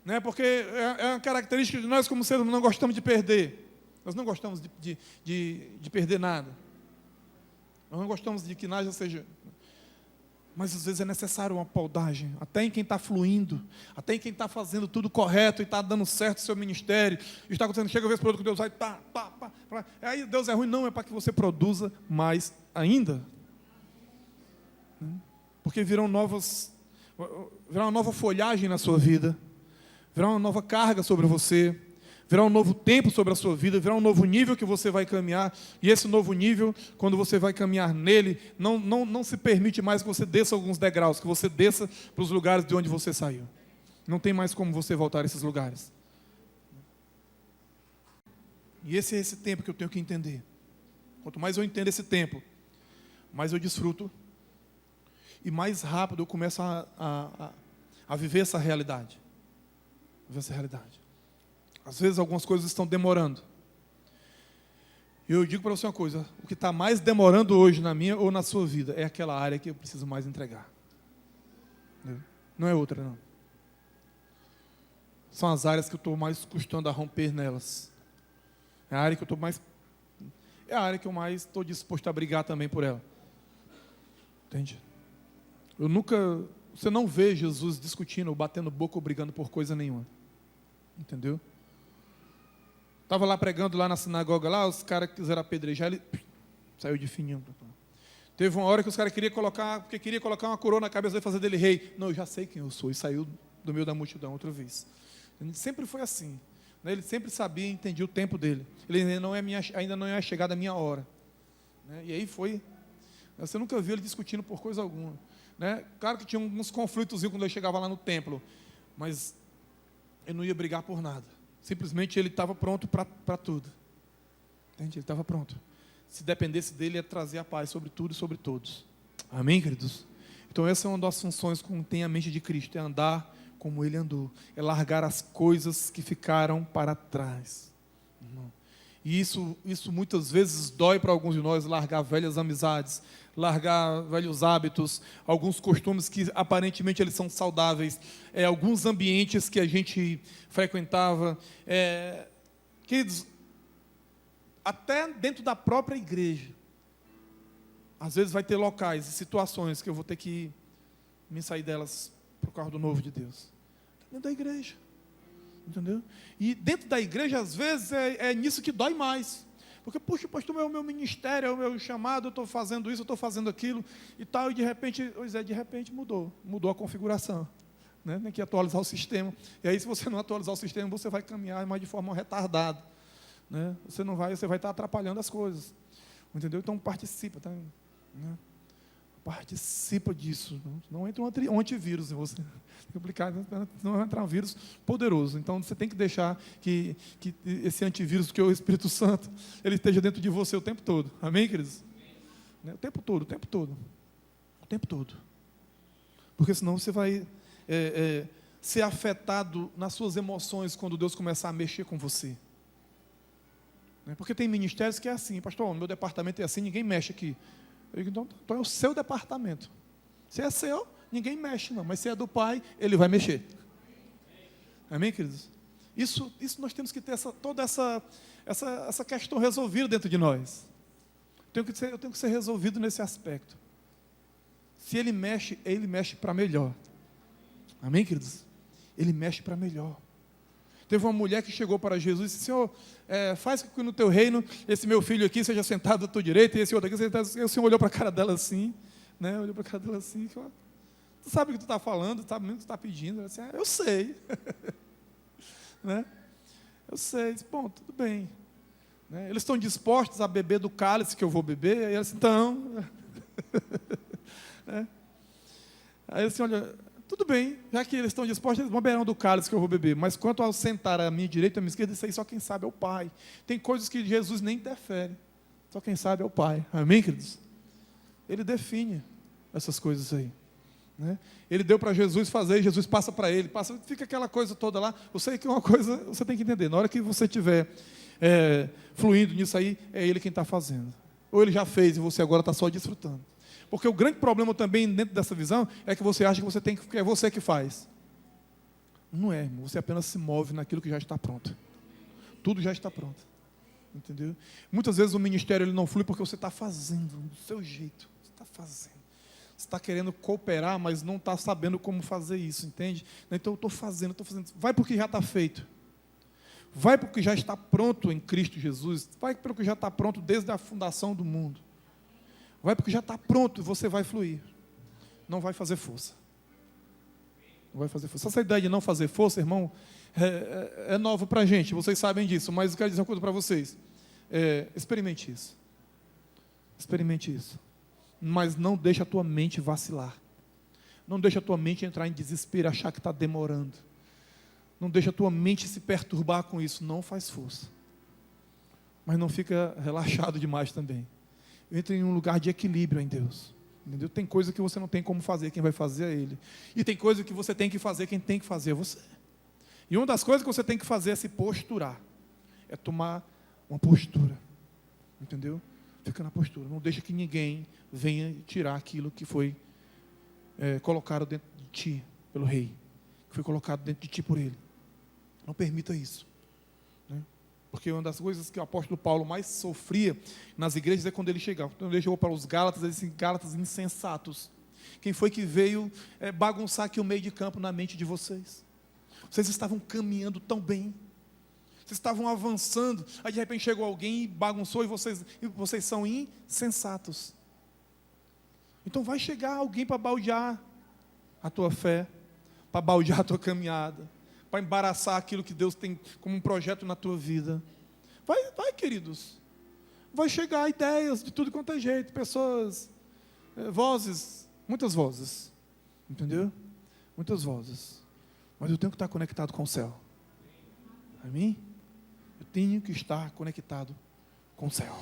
Né? Porque é uma característica de nós como seres humanos, não gostamos de perder. Nós não gostamos de perder nada. Nós não gostamos de que nada seja... Mas às vezes é necessário uma podagem, até em quem está fluindo, até em quem está fazendo tudo correto e está dando certo o seu ministério, e está acontecendo, chega a ver esse produto que Deus vai, aí Deus é ruim, não, é para que você produza mais ainda. Porque virá uma nova folhagem na sua vida, virá uma nova carga sobre você, virá um novo tempo sobre a sua vida, virá um novo nível que você vai caminhar, e esse novo nível, quando você vai caminhar nele, não se permite mais que você desça alguns degraus, que você desça para os lugares de onde você saiu. Não tem mais como você voltar a esses lugares. E esse é esse tempo que eu tenho que entender. Quanto mais eu entendo esse tempo, mais eu desfruto, e mais rápido eu começo a viver essa realidade. Viver essa realidade. Às vezes algumas coisas estão demorando. E eu digo para você uma coisa: o que está mais demorando hoje na minha ou na sua vida é aquela área que eu preciso mais entregar. Não é outra, não. São as áreas que eu estou mais custando a romper nelas. É a área que eu estou mais... É a área que eu mais estou disposto a brigar também por ela. Entende? Você não vê Jesus discutindo, ou batendo boca, ou brigando por coisa nenhuma. Entendeu? Estava lá pregando lá na sinagoga, lá, os caras quiseram apedrejar, ele saiu de fininho. Teve uma hora que os caras queriam colocar uma coroa na cabeça e fazer dele rei. Não, eu já sei quem eu sou. E saiu do meio da multidão outra vez. Ele sempre foi assim. Né? Ele sempre sabia e entendia o tempo dele. Ele ainda não é chegada a minha hora. Né? E aí foi. Você nunca viu ele discutindo por coisa alguma. Né? Claro que tinha uns conflitos quando ele chegava lá no templo. Mas ele não ia brigar por nada. Simplesmente ele estava pronto para tudo. Entende? Ele estava pronto. Se dependesse dele, ia trazer a paz sobre tudo e sobre todos. Amém, queridos? Então essa é uma das funções como tem a mente de Cristo, é andar como ele andou, é largar as coisas que ficaram para trás. E isso muitas vezes dói para alguns de nós, largar velhas amizades, largar velhos hábitos, alguns costumes que aparentemente eles são saudáveis, alguns ambientes que a gente frequentava, queridos, até dentro da própria igreja, às vezes vai ter locais e situações que eu vou ter que me sair delas por causa do novo de Deus. Dentro da igreja. Entendeu? E dentro da igreja, às vezes, é nisso que dói mais. Porque, puxa, pastor, é o meu ministério, é o meu chamado, eu estou fazendo isso, eu estou fazendo aquilo, e tal, e de repente mudou a configuração. Né? Tem que atualizar o sistema. E aí, se você não atualizar o sistema, você vai caminhar mais de forma retardada. Né? Você vai estar atrapalhando as coisas. Entendeu? Então, participa, tá? Né? Participa disso. Não entra um antivírus em você. Não vai entrar um vírus poderoso. Então, você tem que deixar que esse antivírus, que é o Espírito Santo, ele esteja dentro de você o tempo todo. Amém, queridos? O tempo todo, o tempo todo. O tempo todo. Porque senão você vai ser afetado nas suas emoções quando Deus começar a mexer com você. Porque tem ministérios que é assim: pastor, o meu departamento é assim, ninguém mexe aqui. Eu digo, então é o seu departamento. Se é seu, ninguém mexe não, mas se é do Pai, Ele vai mexer. Amém, queridos? Isso nós temos que ter toda essa questão resolvida dentro de nós. Eu tenho que ser resolvido nesse aspecto. Se Ele mexe para melhor. Amém, queridos? Ele mexe para melhor. Teve uma mulher que chegou para Jesus e disse: Senhor, faz com que no teu reino esse meu filho aqui seja sentado à tua direita e esse outro aqui seja sentado. E o Senhor olhou para a cara dela assim, né? Olhou para a cara dela assim e falou: tu sabe o que tu está falando, sabe mesmo o que tu está pedindo? Ela disse: eu sei. Né? Eu sei. Disse, bom, tudo bem. Né? Eles estão dispostos a beber do cálice que eu vou beber? Aí ela disse: então. Né? Aí ele disse: olha, tudo bem, já que eles estão dispostos, eles beberão do cálice que eu vou beber. Mas quanto ao sentar à minha direita e à minha esquerda, isso aí só quem sabe é o Pai. Tem coisas que Jesus nem interfere. Só quem sabe é o Pai. Amém, queridos? Ele define essas coisas aí. Né? Ele deu para Jesus fazer, e Jesus passa para ele. Fica aquela coisa toda lá. Eu sei que uma coisa você tem que entender. Na hora que você estiver fluindo nisso aí, é Ele quem está fazendo. Ou Ele já fez e você agora está só desfrutando. Porque o grande problema também dentro dessa visão é que você acha que é você que faz. Não é, irmão. Você apenas se move naquilo que já está pronto. Tudo já está pronto. Entendeu? Muitas vezes o ministério ele não flui porque você está fazendo do seu jeito. Você está fazendo. Você está querendo cooperar, mas não está sabendo como fazer isso, entende? Então eu estou fazendo. Vai porque já está feito. Vai porque já está pronto em Cristo Jesus. Vai porque já está pronto desde a fundação do mundo. Vai porque já está pronto e você vai fluir. Não vai fazer força. Não vai fazer força. Essa ideia de não fazer força, irmão, é nova para a gente, vocês sabem disso, mas eu quero dizer uma coisa para vocês. Experimente isso. Experimente isso. Mas não deixe a tua mente vacilar. Não deixe a tua mente entrar em desespero, achar que está demorando. Não deixe a tua mente se perturbar com isso. Não faz força. Mas não fica relaxado demais também. Entre em um lugar de equilíbrio em Deus. Entendeu? Tem coisa que você não tem como fazer, quem vai fazer é Ele. E tem coisa que você tem que fazer, quem tem que fazer é você. E uma das coisas que você tem que fazer é se posturar. É tomar uma postura. Entendeu? Fica na postura. Não deixa que ninguém venha tirar aquilo que foi colocado dentro de ti pelo rei. Que foi colocado dentro de ti por ele. Não permita isso. Né? Porque uma das coisas que o apóstolo Paulo mais sofria nas igrejas é quando ele chegava. Quando ele chegou para os Gálatas, ele disse: Gálatas insensatos. Quem foi que veio bagunçar aqui o meio de campo na mente de vocês? Vocês estavam caminhando tão bem. Vocês estavam avançando. Aí de repente chegou alguém e bagunçou, e vocês são insensatos. Então vai chegar alguém para baldear a tua fé, para baldear a tua caminhada, para embaraçar aquilo que Deus tem como um projeto na tua vida. Vai, queridos. Vai chegar ideias de tudo quanto é jeito, pessoas, vozes, muitas vozes. Entendeu? Muitas vozes. Mas eu tenho que estar conectado com o céu. Amém? Eu tenho que estar conectado com o céu.